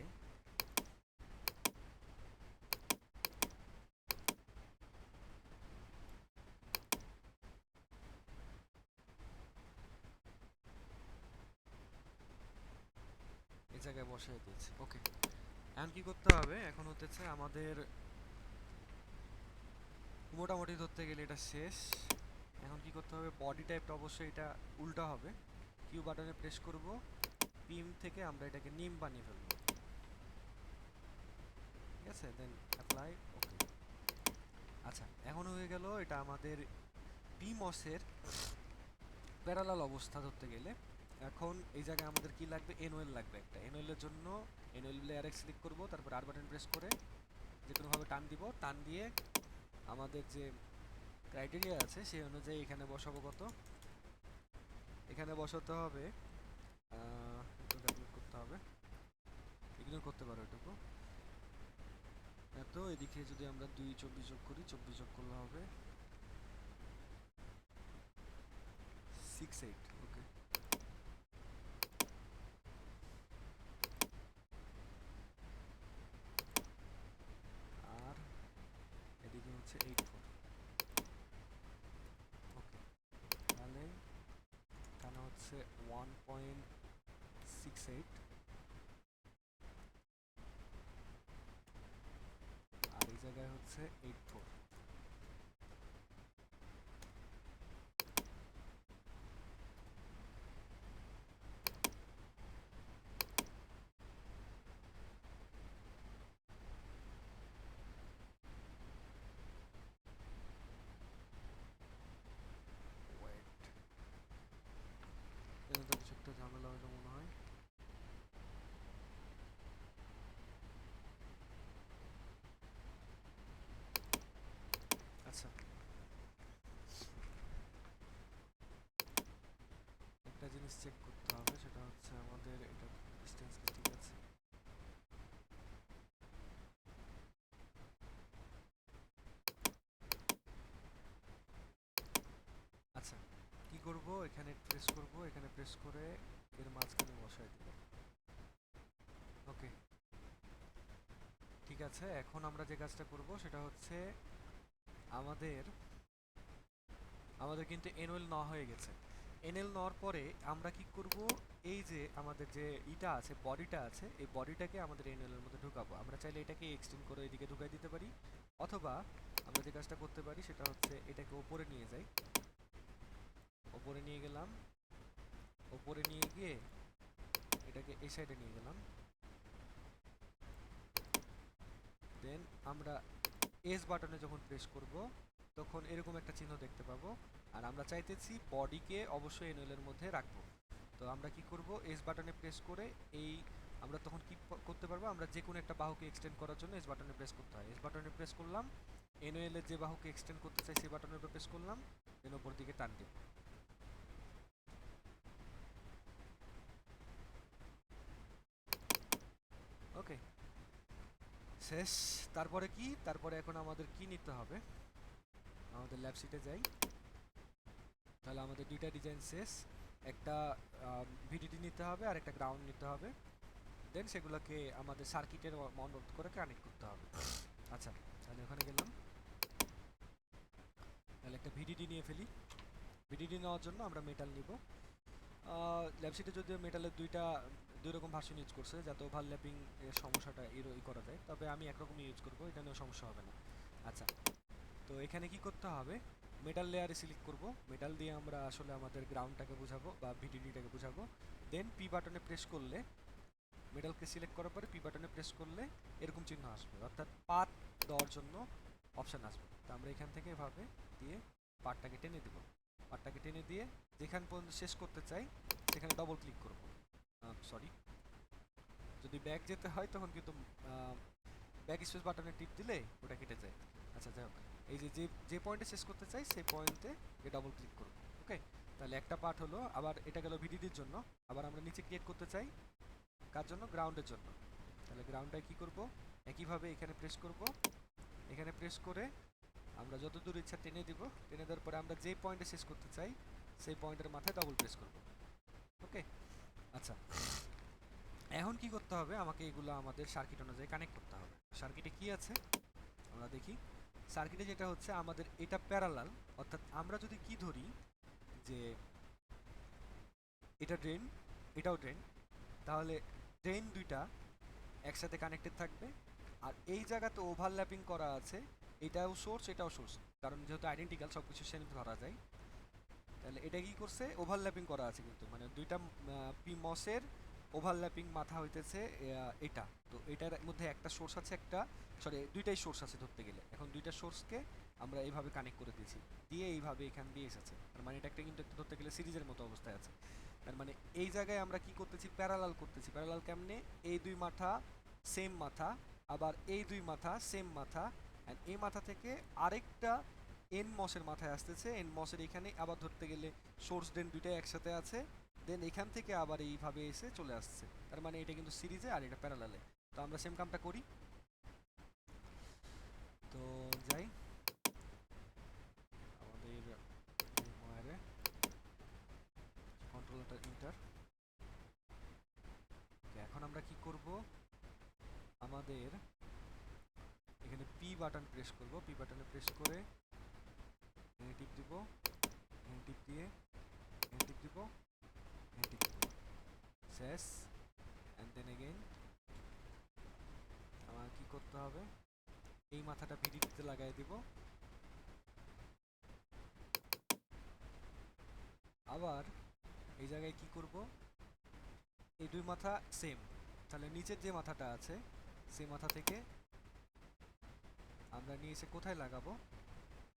এই জায়গায় বসিয়ে দিয়েছি। ওকে, এখন কি করতে হবে? এখন হতেছে আমাদের মোটামুটি ধরতে গেলে এটা শেষ। এখন কি করতে হবে? বডি টাইপটা অবশ্যই এটা উল্টা হবে। কিউ বাটনে প্রেস করব, পিম থেকে আমরা এটাকে নিম বানিয়ে ফেলবো, ঠিক আছে। দেন অ্যাপ্লাই, ওকে। আচ্ছা, এখন হয়ে গেল এটা আমাদের পিমসের প্যারালাল অবস্থা ধরতে গেলে। এখন এই জায়গায় আমাদের কি লাগবে? এনওএল লাগবে একটা। এনওএলের জন্য এনওএল লেয়ারে ক্লিক করব, তারপর আর বাটন প্রেস করে যে কোনোভাবে টান দিব, টান দিয়ে আমাদের যে ক্রাইটেরিয়া আছে সেই অনুযায়ী এখানে বসাবো কত? এখানে বসাতে হবে, একটু ক্যালকুলেট করতে হবে, ইগনোর করতে পারো এটুকু। এত এদিকে যদি আমরা 2 24 যোগ করি, 24 যোগ করলে হবে 68। ওকে, হচ্ছে 84। ওকে, তাহলে এখানে হচ্ছে 1.68 আর এই জায়গায় হচ্ছে 84। ওয়েট, এখানে তো কিছু একটা ঝামেলা হলো মনে হয়। আচ্ছা, একটা জিনিস চেক করতে হবে, সেটা হচ্ছে আমাদের এটা ডিসটেন্স কি ঠিক আছে। আচ্ছা, কি করব, এখানে প্রেস করব, এখানে প্রেস করে এর মাঝখানে বসায় দিব। ওকে, ঠিক আছে। এখন আমরা যে কাজটা করব সেটা হচ্ছে আমাদের আমাদের কিন্তু এনওএল নেওয়া হয়ে গেছে। এনএল নেওয়ার পরে আমরা কি করব, এই যে আমাদের যে ইটা আছে, বডিটা আছে, এই বডিটাকে আমাদের এনএল এর মধ্যে ঢুকাবো। আমরা চাইলে এটাকে এক্সটেন্ড করে এদিকে ঢুকাই দিতে পারি, অথবা আমরা যে কাজটা করতে পারি সেটা হচ্ছে এটাকে ওপরে নিয়ে যাই। ওপরে নিয়ে গেলাম, ওপরে নিয়ে গিয়ে এটাকে এই সাইডে নিয়ে গেলাম। দেন আমরা এস বাটনে যখন প্রেস করব তখন এরকম একটা চিহ্ন দেখতে পাবো। আর আমরা চাইতেছি বডিকে অবশ্যই এনএল এর মধ্যে রাখবো। তো আমরা কি করব, এস বাটনে প্রেস করে এই আমরা তখন কি করতে পারবো, আমরা যে কোনো একটা বাহুকে এক্সটেন্ড করার জন্য এস বাটনে প্রেস করতে হয়। এস বাটনে প্রেস করলাম, এনএল এর যে বাহুকে এক্সটেন্ড করতে চাই সেই বাটনের উপর প্রেস করলাম, দেন উপর দিকে টান দিব। ওকে, শেষ। তারপরে কি, তারপরে এখন আমাদের কি নিতে হবে, আমাদের ল্যাব শিটে যাই। তাহলে আমাদের দুইটা ডিজাইন শেষ, একটা ভিডিডি নিতে হবে আর একটা গ্রাউন্ড নিতে হবে। দেন সেগুলোকে আমাদের সার্কিটের মনোড করে কানেক্ট করতে হবে। আচ্ছা, তাহলে ওখানে গেলাম, তাহলে একটা ভিডিডি নিয়ে ফেলি। ভিডিডি নেওয়ার জন্য আমরা মেটাল নিব। ল্যাবশিটে যদিও মেটালের দুই রকম ভার্সন ইউজ করছে, যাতে ওভারল্যাপিং এর সমস্যাটা করা যায়, তবে আমি একরকমই ইউজ করব, এটা নিয়েও সমস্যা হবে না। আচ্ছা, তো এখানে কি করতে হবে, মেটাল লেয়ারে সিলেক্ট করব। মেটাল দিয়ে আমরা আসলে আমাদের গ্রাউন্ডটাকে বোঝাবো বা ভিডিডিটাকে বোঝাবো। দেন পি বাটনে প্রেস করলে, মেটালকে সিলেক্ট করার পরে পি বাটনে প্রেস করলে এরকম চিহ্ন আসবে, অর্থাৎ পাথ দেওয়ার জন্য অপশান আসবে। তো আমরা এখান থেকে এভাবে দিয়ে পার্টটাকে টেনে দেব। পার্টটাকে টেনে দিয়ে যেখান পর্যন্ত শেষ করতে চাই সেখানে ডবল ক্লিক করব। সরি, যদি ব্যাক যেতে হয় তখন কিন্তু ব্যাক স্পেস বাটনে টিপ দিলে ওটা কেটে যায়। আচ্ছা, যাই হোক, এই যে যে পয়েন্টে শেষ করতে চাই সেই পয়েন্টে ডবল ক্লিক করব। ওকে, তাহলে একটা পার্ট হলো। আবার এটা গেল ভিডিডির জন্য। আবার আমরা নিচে ক্রিয়েট করতে চাই কার জন্য, গ্রাউন্ডের জন্য। তাহলে গ্রাউন্ডটায় কি করব, একইভাবে এখানে প্রেস করব। এখানে প্রেস করে আমরা যত দূর ইচ্ছা টেনে দিব। টেনে দেওয়ার পরে আমরা যে পয়েন্টে শেষ করতে চাই সেই পয়েন্টের মাথায় ডবল প্রেস করব। ওকে, আচ্ছা, এখন কি করতে হবে, আমাকে এগুলো আমাদের সার্কিট অনুযায়ী কানেক্ট করতে হবে। সার্কিটে কি আছে আমরা দেখি। সার্কিটে যেটা হচ্ছে আমাদের এটা প্যারালাল, অর্থাৎ আমরা যদি কি ধরি যে এটা ড্রেন, এটাও ড্রেন, তাহলে ড্রেন দুইটা একসাথে কানেক্টেড থাকবে। আর এই জায়গাতে ওভারল্যাপিং করা আছে, এটাও সোর্স এটাও সোর্স, কারণ যেহেতু আইডেন্টিক্যাল সব কিছু সেম ধরা যায়। তাহলে এটা কি করছে, ওভারল্যাপিং করা আছে কিন্তু, মানে দুইটা পিমসের ওভারল্যাপিং মাথা হইতেছে এটা। তো এটার মধ্যে একটা সোর্স আছে, একটা সরি দুইটাই সোর্স আছে ধরতে গেলে। এখন দুইটা সোর্সকে আমরা এইভাবে কানেক্ট করে দিয়েছি, দিয়ে এইভাবে এখান দিয়ে এসেছে। তার মানে এটা একটা কিন্তু একটা ধরতে গেলে সিরিজের মতো অবস্থায় আছে। তার মানে এই জায়গায় আমরা কি করতেছি, প্যারালাল করতেছি। প্যারালাল কেমনে, এই দুই মাথা সেম মাথা, আবার এই দুই মাথা সেম মাথা, অ্যান্ড এই মাথা থেকে আরেকটা এন মসের মাথায় আসতেছে। এন মসের এখানে আবার ধরতে গেলে সোর্স ড্রেন দুইটাই একসাথে আছে। দেন এখান থেকে আবার এইভাবে এসে চলে আসছে। তার মানে এটা কিন্তু সিরিজে আর এটা প্যারালালে। তো আমরা সেম কামটা করি। তো যাই আমাদের ওয়ারে কন্ট্রোলারটা ইন্টার। এখন আমরা কি করব, আমাদের এখানে পি বাটন প্রেস করব, পি বাটনে প্রেস করে এখানে টিপ দিব, এখানে টিপ দিয়ে এখানে টিপ দিব, এখানে টিপ দিব, শেষ। অ্যান্ড দেন এগেইন আমার কি করতে হবে, এই মাথাটা ভিডিওতে লাগাই দিব, আবার এই জায়গায় কি করব, এই দুই মাথা সেম, তাহলে নিচের যে মাথাটা আছে সেই মাথা থেকে আমরা নিয়ে এসে কোথায় লাগাবো,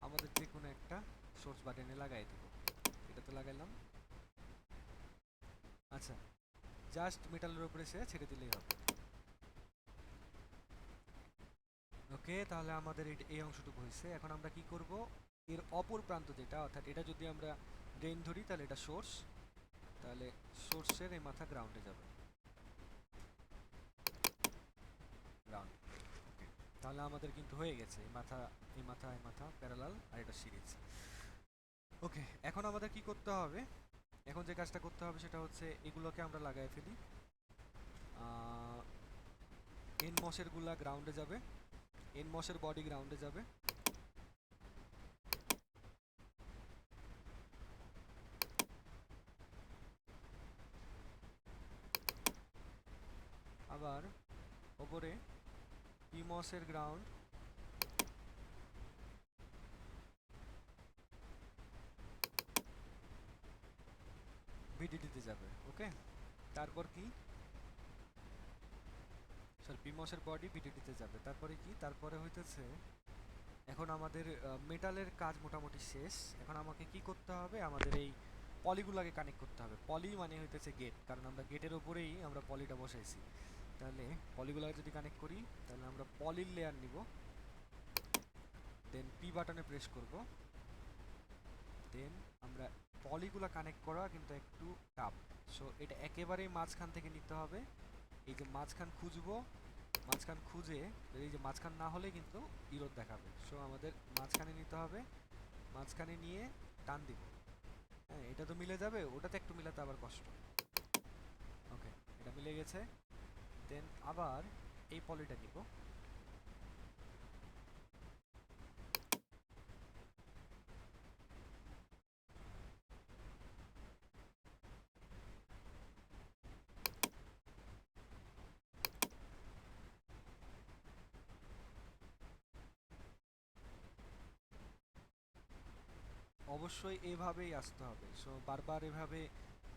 আমাদের যে কোনো একটা সোর্স বাটনে লাগাই দেব, এটাতে লাগাইলাম। আচ্ছা, জাস্ট মেটালের উপরে সে ছেড়ে দিলেই হবে। ওকে, তাহলে আমাদের এই অংশটুকু হয়েছে। এখন আমরা কি করব, এর অপর প্রান্ত যেটা, অর্থাৎ এটা যদি আমরা ড্রেন ধরি তাহলে এটা সোর্স, তাহলে সোর্সের এই মাথা গ্রাউন্ডে যাবে, গ্রাউন্ড। ওকে, তাহলে আমাদের কিন্তু হয়ে গেছে এই মাথা এই মাথা এই মাথা প্যারালাল আর এটা সিরিজ। ওকে, এখন আমাদের কি করতে হবে, এখন যে কাজটা করতে হবে সেটা হচ্ছে এগুলোকে আমরা লাগাই ফেলি। এন মসের গুলা গ্রাউন্ডে যাবে, এন মসের বডি গ্রাউন্ডে যাবে, আবার ওপরে পি মসের গ্রাউন্ড ভিডিডিতে যাবে। ওকে, তারপর কি, সরি পি মসের বডি ভিডিডিতে যাবে, তারপরে কি, তারপরে হইতেছে এখন আমাদের মেটালের কাজ মোটামুটি শেষ। এখন আমাকে কি করতে হবে, আমাদের এই পলিগুলোকে কানেক্ট করতে হবে। পলি মানে হইতেছে গেট, কারণ আমরা গেটের ওপরেই আমরা পলিটা বসাইছি। তাহলে পলিগুলোকে যদি কানেক্ট করি তাহলে আমরা পলির লেয়ার নিব, দেন পি বাটনে প্রেস করব, দেন আমরা পলিগুলো কানেক্ট করা কিন্তু একটু টাফ, সো এটা একেবারেই মাঝখান থেকে নিতে হবে। এই যে মাঝখান খুঁজবো, মাঝখান খুঁজে এই যে মাঝখান না হলে কিন্তু ইরোদ দেখাবে, সো আমাদের মাঝখানে নিতে হবে, মাঝখানে নিয়ে টান দিব। হ্যাঁ, এটা তো মিলে যাবে, ওটাতে একটু মিলাতে আবার কষ্ট। ওকে, এটা মিলে গেছে। দেন আবার এই পলিটা নিব, অবশ্যই এভাবেই আসতে হবে, সো বারবার এভাবে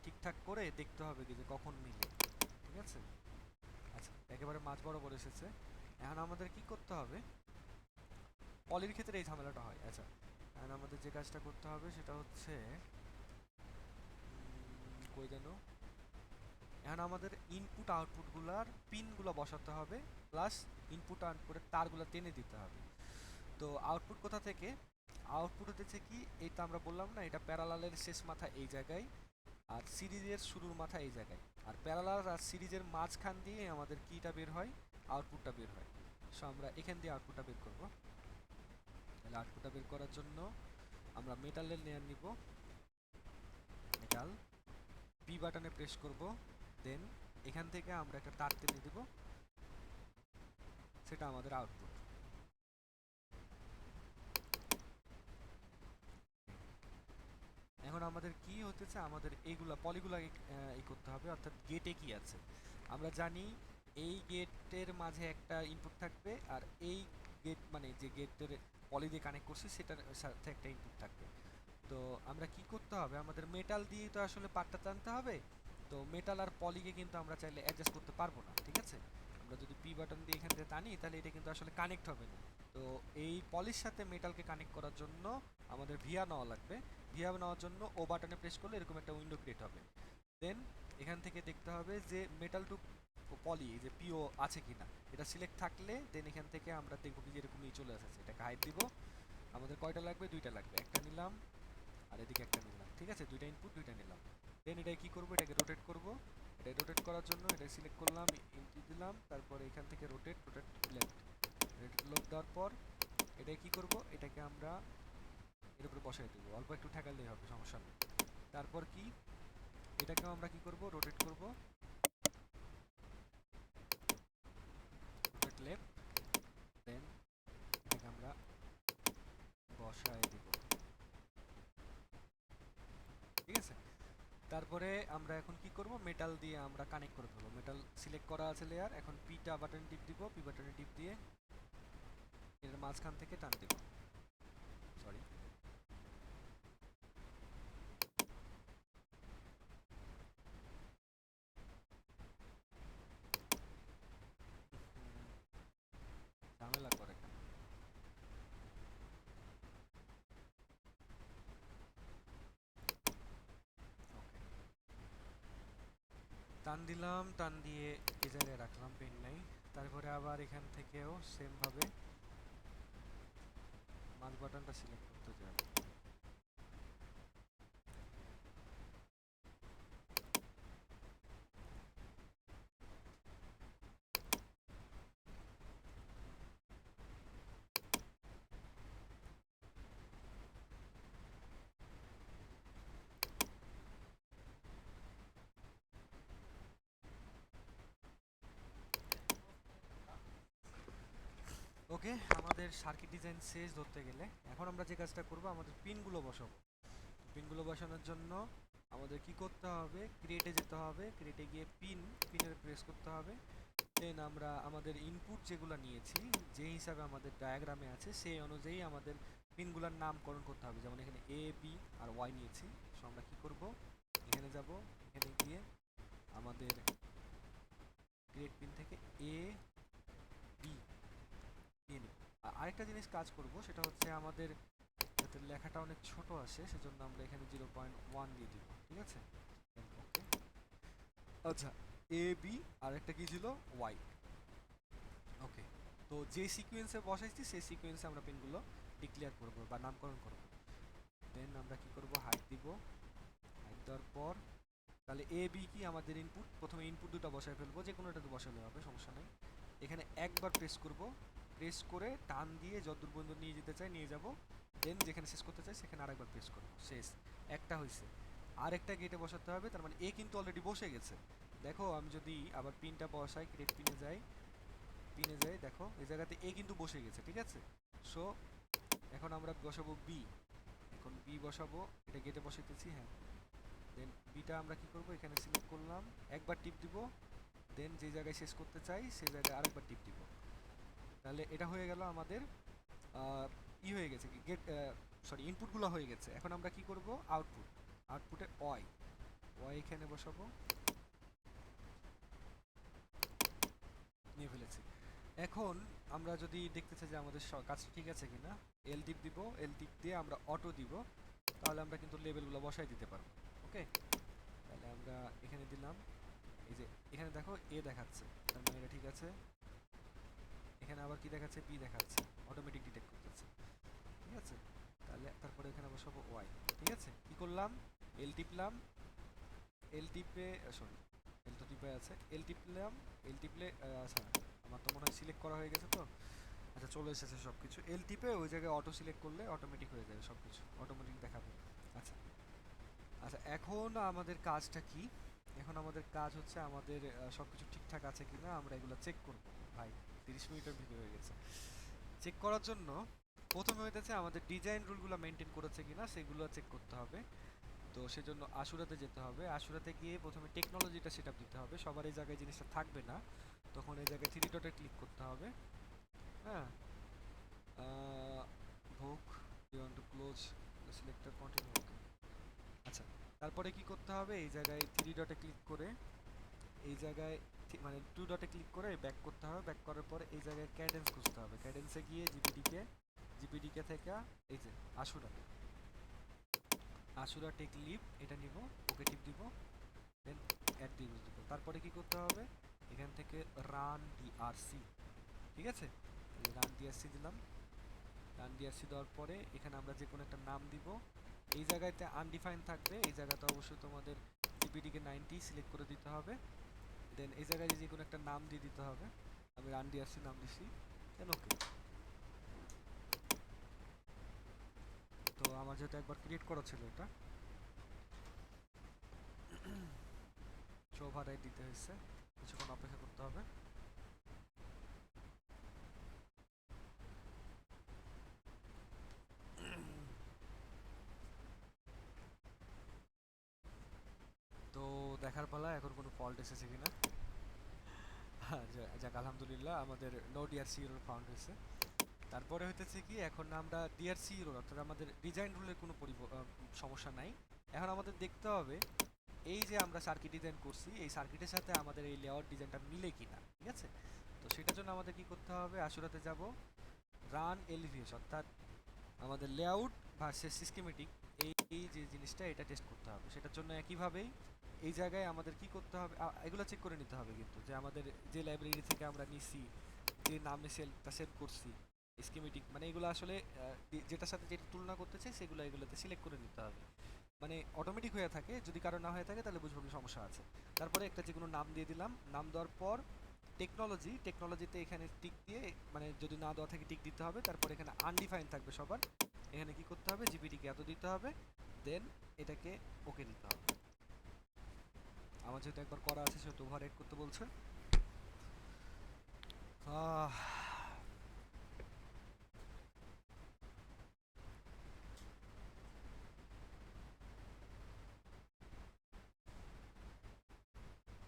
ঠিকঠাক করে দেখতে হবে কি যে কখন মিলে। ঠিক আছে, আচ্ছা একেবারে মাঝ বরাবর এসেছে। এখন আমাদের কি করতে হবে, পলির ক্ষেত্রে এই ঝামেলাটা হয়। আচ্ছা, এখন আমাদের যে কাজটা করতে হবে সেটা হচ্ছে কই যেন, এখন আমাদের ইনপুট আউটপুটগুলার পিনগুলো বসাতে হবে, প্লাস ইনপুট আউটপুটের তারগুলো টেনে দিতে হবে। তো আউটপুট কোথা থেকে, আউটপুট হতেছে কি, এইটা আমরা বললাম না, এটা প্যারালালের শেষ মাথা এই জায়গায়, আর সিরিজের শুরুর মাথা এই জায়গায়, আর প্যারালাল আর সিরিজের মাঝখান দিয়ে আমাদের কিটা বের হয়, আউটপুটটা বের হয়। সো আমরা এখান দিয়ে আউটপুটটা বের করব। তাহলে আউটপুটটা বের করার জন্য আমরা মেটালের লেয়ার নিব, মেটাল, পি বাটনে প্রেস করব, দেন এখান থেকে আমরা একটা তার টেনে দিব, সেটা আমাদের আউটপুট। এখন আমাদের কি হতেছে, আমাদের এইগুলা পলিগুলা ই করতে হবে, অর্থাৎ গেটে কি আছে আমরা জানি, এই গেটের মাঝে একটা ইনপুট থাকবে, আর এই গেট মানে যে গেটের পলি দিয়ে কানেক্ট করছি সেটার সাথে একটা ইনপুট থাকবে। তো আমরা কি করতে হবে, আমাদের মেটাল দিয়ে তো আসলে পার্টটা টানতে হবে, তো মেটাল আর পলিকে কিন্তু আমরা চাইলে অ্যাডজাস্ট করতে পারবো না। ঠিক আছে, আমরা যদি পি বাটন দিয়ে এখান থেকে টানি তাহলে এটা কিন্তু আসলে কানেক্ট হবে না। তো এই পলির সাথে মেটালকে কানেক্ট করার জন্য আমাদের ভিয়া নেওয়া লাগবে। ভিয়া নেওয়ার জন্য ও বাটনে প্রেস করলে এরকম একটা উইন্ডো ক্রিয়েট হবে। দেন এখান থেকে দেখতে হবে যে মেটাল টু পলি যে পিও আছে কিনা, এটা সিলেক্ট থাকলে দেন এখান থেকে আমরা দেখবো কি যে এরকমই চলে আসছে। এটাকে হাইড দিব, আমাদের কয়টা লাগবে, দুইটা লাগবে, একটা নিলাম আর এদিকে একটা নিলাম। ঠিক আছে, দুইটা ইনপুট দুইটা নিলাম। দেন এটাই কি করব, এটাকে রোটেট করব। এটা রোটেট করার জন্য এটা সিলেক্ট করলাম, ইনপুট দিলাম, তারপরে এখান থেকে rotate rotate left, rotate load দেওয়ার পর এটাই কি করব, এটাকে আমরা এর উপরে বসাই দেবো, অল্প একটু ঠেকালেই হবে, সমস্যা নেই। তারপর কি, এটাকেও আমরা কি করব, রোটেট করব, রোটেট লেফট, দেন এটাকে তারপরে আমরা এখন কি করব, মেটাল দিয়ে আমরা কানেক্ট করে ফেলবো। মেটাল সিলেক্ট করা আছে লেয়ার, এখন পিটা বাটন টিপ দিব, পি বাটনে টিপ দিয়ে এর মাঝখান থেকে টান দিব, সরি। ঝামেলা করে কেন? ওকে, টান দিলাম, টান দিয়ে এই জায়গায় রাখলাম, পেন নাই। তারপরে আবার এখান থেকেও সেম ভাবে মাঝ বাটনটা সিলেক্ট করতে যাবে। ওকে, আমাদের সার্কিট ডিজাইন শেষ ধরতে গেলে। এখন আমরা যে কাজটা করব, আমাদের পিনগুলো বসাবো। পিনগুলো বসানোর জন্য আমাদের কি করতে হবে, ক্রিয়েটে যেতে হবে, ক্রিয়েটে গিয়ে পিনের প্রেস করতে হবে। দেন আমরা আমাদের ইনপুট যেগুলো নিয়েছি, যে হিসাবে আমাদের ডায়াগ্রামে আছে সেই অনুযায়ী আমাদের পিনগুলোর নামকরণ করতে হবে। যেমন এখানে এ বি আর ওয়াই নিয়েছি, সো আমরা কি করব, এখানে যাব, এখানে গিয়ে আমাদের ক্রিয়েট পিন থেকে এ বি নিয়ে নিব। আরেকটা জিনিস কাজ করব, সেটা হচ্ছে আমাদের যাতে লেখাটা অনেক ছোট আসে, সেজন্য আমরা এখানে 0.1 দিয়ে দিব, ঠিক আছে। ওকে, আচ্ছা, এ বি আর একটা কি ছিল, ওয়াই। ওকে, তো যে সিকোয়েন্সে বসাইছি সেই সিকোয়েন্সে আমরা পিনগুলো ডিক্লেয়ার করব বা নামকরণ করব। দেন আমরা কি করব, হাইট দিব। হাইট দেওয়ার পর তাহলে এ বি কি আমাদের ইনপুট, প্রথমে ইনপুট দুটো বসায় ফেলবো, যে কোনোটাতে বসালে হবে, সমস্যা নেই। এখানে একবার প্রেস করব, প্রেস করে টান দিয়ে যতদূর পর্যন্ত নিয়ে যেতে চাই নিয়ে যাব। দেন যেখানে শেষ করতে চাই সেখানে আরেকবার প্রেস করব, শেষ। একটা হয়েছে, আর একটা গেটে বসাতে হবে, তার মানে এ কিন্তু অলরেডি বসে গেছে। দেখো আমি যদি আবার পিনটা বসাই, ক্রিয়েট পিনে যাই, দেখো এই জায়গাতে এ কিন্তু বসে গেছে, ঠিক আছে। সো এখন আমরা বসাবো বি। এখন বি বসাবো, এটা গেটে বসাইতেছি, হ্যাঁ। দেন বিটা আমরা কি করব, এখানে সিলেক্ট করলাম, একবার টিপ দিব। দেন যে জায়গায় শেষ করতে চাই সেই জায়গায় আরেকবার টিপ দিব। তাহলে এটা হয়ে গেল আমাদের হয়ে গেছে গেট, সরি, ইনপুটগুলো হয়ে গেছে। এখন আমরা কি করব, আউটপুটে ওয়াই, এখানে বসাবো, নিয়ে ফেলেছি। এখন আমরা যদি দেখতে চাই যে আমাদের কাজটা ঠিক আছে কিনা, এল টিপ দিব, এল টিপ দিয়ে আমরা অটো দিব, তাহলে আমরা কিন্তু লেভেলগুলো বসাই দিতে পারবো। ওকে, তাহলে আমরা এখানে দিলাম, এই যে এখানে দেখো এ দেখাচ্ছে, তার মানে এটা ঠিক আছে। এখানে আবার কি দেখাচ্ছে, পি দেখাচ্ছে, অটোমেটিক ডিটেক্ট করতেছে, ঠিক আছে। তাহলে তারপরে এখানে বসাবো ওয়াই, ঠিক আছে। কি করলাম, এল টিপলাম, এল টিপে, সরি, এল তো টিপে আছে, এল টিপলাম, এল টিপলে, আচ্ছা আমার তো মনে হয় সিলেক্ট করা হয়ে গেছে, তো আচ্ছা চলে এসেছে সব কিছু। এল টিপে ওই জায়গায় অটো সিলেক্ট করলে অটোমেটিক হয়ে যাবে, সব কিছু অটোমেটিক দেখাবে। আচ্ছা, আচ্ছা এখন আমাদের কাজটা কি, এখন আমাদের কাজ হচ্ছে আমাদের সব কিছু ঠিকঠাক আছে কিনা আমরা এগুলো চেক করব। ভাই 30 মিনিটের ভিডিও হয়ে গেছে। চেক করার জন্য প্রথমে হইতেছে আমাদের ডিজাইন রুলগুলো মেনটেন করেছে কিনা সেগুলো চেক করতে হবে। তো সেজন্য আশুরাতে যেতে হবে, আশুরাতে গিয়ে প্রথমে টেকনোলজিটা সেটআপ দিতে হবে। সবার এই জায়গায় জিনিসটা থাকবে না, তখন এই জায়গায় থ্রি ডটে ক্লিক করতে হবে। হ্যাঁ, book, you want to close the selector, continue, okay. আচ্ছা, তারপরে কি করতে হবে, এই জায়গায় থ্রি ডটে ক্লিক করে এই জায়গায় মানে টু ডটে ক্লিক করে ব্যাক করতে হবে। ব্যাক করার পরে এই জায়গায় ক্যাডেন্স খুঁজতে হবে, ক্যাডেন্সে গিয়ে জিপিডিকে থেকে এই যে আশুরা, টেক লিভ এটা নিব, ওকে টিপ দিব, দেন অ্যাড দিয়ে দিব। তারপরে কি করতে হবে, এখান থেকে রান ডিআরসি, ঠিক আছে। রান ডিআরসি দিলাম, রান ডিআরসি দেওয়ার পরে এখানে আমরা যে কোনো একটা নাম দিব। এই জায়গাতে আনডিফাইন থাকবে, এই জায়গাতে অবশ্যই তোমাদের জিপিডিকে 90 সিলেক্ট করে দিতে হবে। দেন এই জায়গায় যে কোনো একটা নাম দিয়ে দিতে হবে, আমি রান ডিআরসি নাম দিছি, দেন ওকে। তো আমার যেহেতু একবার ক্রিয়েট করা ছিল এটা, শো ভাড়ায় দিতে হয়েছে, কিছুক্ষণ অপেক্ষা করতে হবে। দেখার পালা এখন কোনো ফল্ট এসেছে কিনা। হ্যাঁ, যাক আলহামদুলিল্লাহ আমাদের নো ডিআরসি ইউরো ফাউন্ড হয়েছে। তারপরে হইতেছে কি, এখন আমরা ডিআরসি ইউরো অর্থাৎ আমাদের ডিজাইন রুলের কোনো সমস্যা নাই। এখন আমাদের দেখতে হবে এই যে আমরা সার্কিট ডিজাইন করছি এই সার্কিটের সাথে আমাদের এই লেআউট ডিজাইনটা মিলে কিনা, ঠিক আছে? তো সেটার জন্য আমাদের কি করতে হবে, আশুরাতে যাব, রান এলভিএস অর্থাৎ আমাদের লেআউট ভার্সেস সিস্টেমেটিক, এই যে জিনিসটা এটা টেস্ট করতে হবে। সেটার জন্য একইভাবেই এই জায়গায় আমাদের কি করতে হবে, এগুলো চেক করে নিতে হবে কিন্তু যে আমাদের যে লাইব্রেরি থেকে আমরা নিছি, যে নামে সেলটা সেভ করছি স্কিমেটিক, মানে এগুলো আসলে যেটার সাথে যেটা তুলনা করতে চাই সেগুলো এগুলোতে সিলেক্ট করে নিতে হবে। মানে অটোমেটিক হয়ে থাকে, যদি কারো না হয়ে থাকে তাহলে বুঝবো কি সমস্যা আছে। তারপরে একটা যে কোনো নাম দিয়ে দিলাম, নাম দেওয়ার পর টেকনোলজিতে এখানে টিক দিয়ে, মানে যদি না দেওয়া থাকে টিক দিতে হবে। তারপর এখানে আনডিফাইন থাকবে সবার, এখানে কি করতে হবে, জিপিটিকে এত দিতে হবে, দেন এটাকে ওকে দিতে হবে। আমার যেহেতু একবার করা আছে সেহেতু ওভাররাইট করতে বলছে। আহ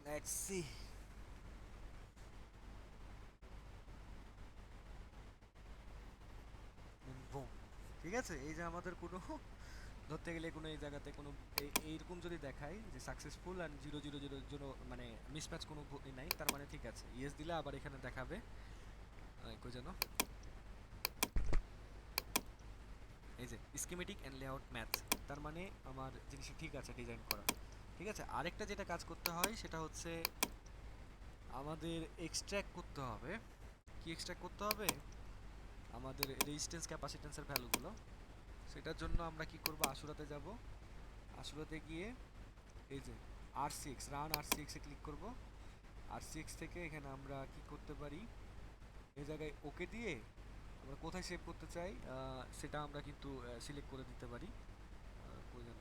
লেটস সি। বুম, ঠিক আছে। এই যে আমাদের কোনো ধরতে গেলে কোনো এই জায়গাতে কোনো এইরকম যদি দেখায় যে সাকসেসফুল অ্যান্ড 0 0 0 0 মানে মিসম্যাচ কোনো নাই, তার মানে ঠিক আছে। ইয়েস দিলে আবার এখানে দেখাবে কই যেন, এই যে স্কিমেটিক অ্যান্ড লেআউট ম্যাচ, তার মানে আমার জিনিসটা ঠিক আছে ডিজাইন করা। ঠিক আছে, আরেকটা যেটা কাজ করতে হয় সেটা হচ্ছে আমাদের এক্সট্র্যাক্ট করতে হবে। কি এক্সট্র্যাক্ট করতে হবে, আমাদের রেজিস্ট্যান্স ক্যাপাসিট্যান্সের ভ্যালুগুলো। সেটার জন্য আমরা কি করব, আশুরাতে যাব, আশুরাতে গিয়ে এই যে আর সিএক্স, রান আর সিএক্সে ক্লিক করব। আর সিএক্স থেকে এখানে আমরা কি করতে পারি, এই জায়গায় ওকে দিয়ে আমরা কোথায় সেভ করতে চাই সেটা আমরা কিন্তু সিলেক্ট করে দিতে পারি। কই যেন,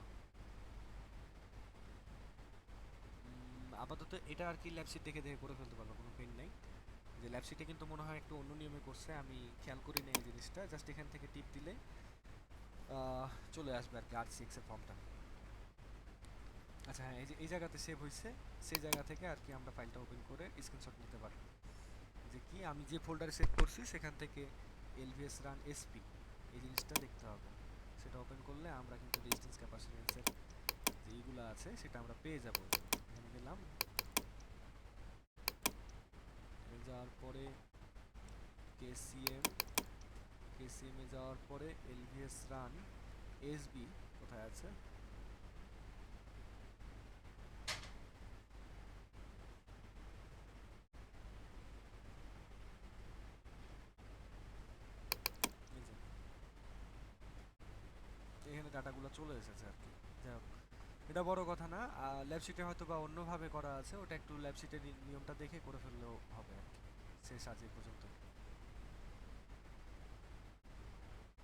আপাতত এটা আর কি ল্যাবশিট দেখে দেখে করে ফেলতে পারবো, কোনো পেন নাই। যে ল্যাবশিটে কিন্তু মনে হয় একটু অন্য নিয়মে করছে, আমি খেয়াল করি না এই জিনিসটা। জাস্ট এখান থেকে টিপ দিলে চলে আসবে আর কি আর সিএক্স এর ফর্মটা। আচ্ছা হ্যাঁ, এই যে এই জায়গাতে সেভ হয়েছে, সেই জায়গা থেকে আর কি আমরা ফাইলটা ওপেন করে স্ক্রিনশট নিতে পারবো। যে কি আমি যে ফোল্ডারে সেভ করছি সেখান থেকে এলভিএস রান এসপি এই জিনিসটা দেখতে হবে। সেটা ওপেন করলে আমরা কিন্তু রেজিস্ট্যান্স ক্যাপাসিট্যান্সের যে এইগুলো আছে সেটা আমরা পেয়ে যাবো। এখানে গেলাম, যাওয়ার পরে কেসিএম, কেসিএমে যাওয়ার পরে এলভিএস রান এসবি কোথায় আছে, এই যে এখানে ডাটাগুলো চলে এসেছে আর কি। যাই হোক, এটা বড় কথা না। ল্যাবশিটে হয়তো বা অন্যভাবে করা আছে, ওটা একটু ল্যাবশিটের নিয়মটা দেখে করে ফেললেও হবে আর কি। শেষ আজ এই পর্যন্ত।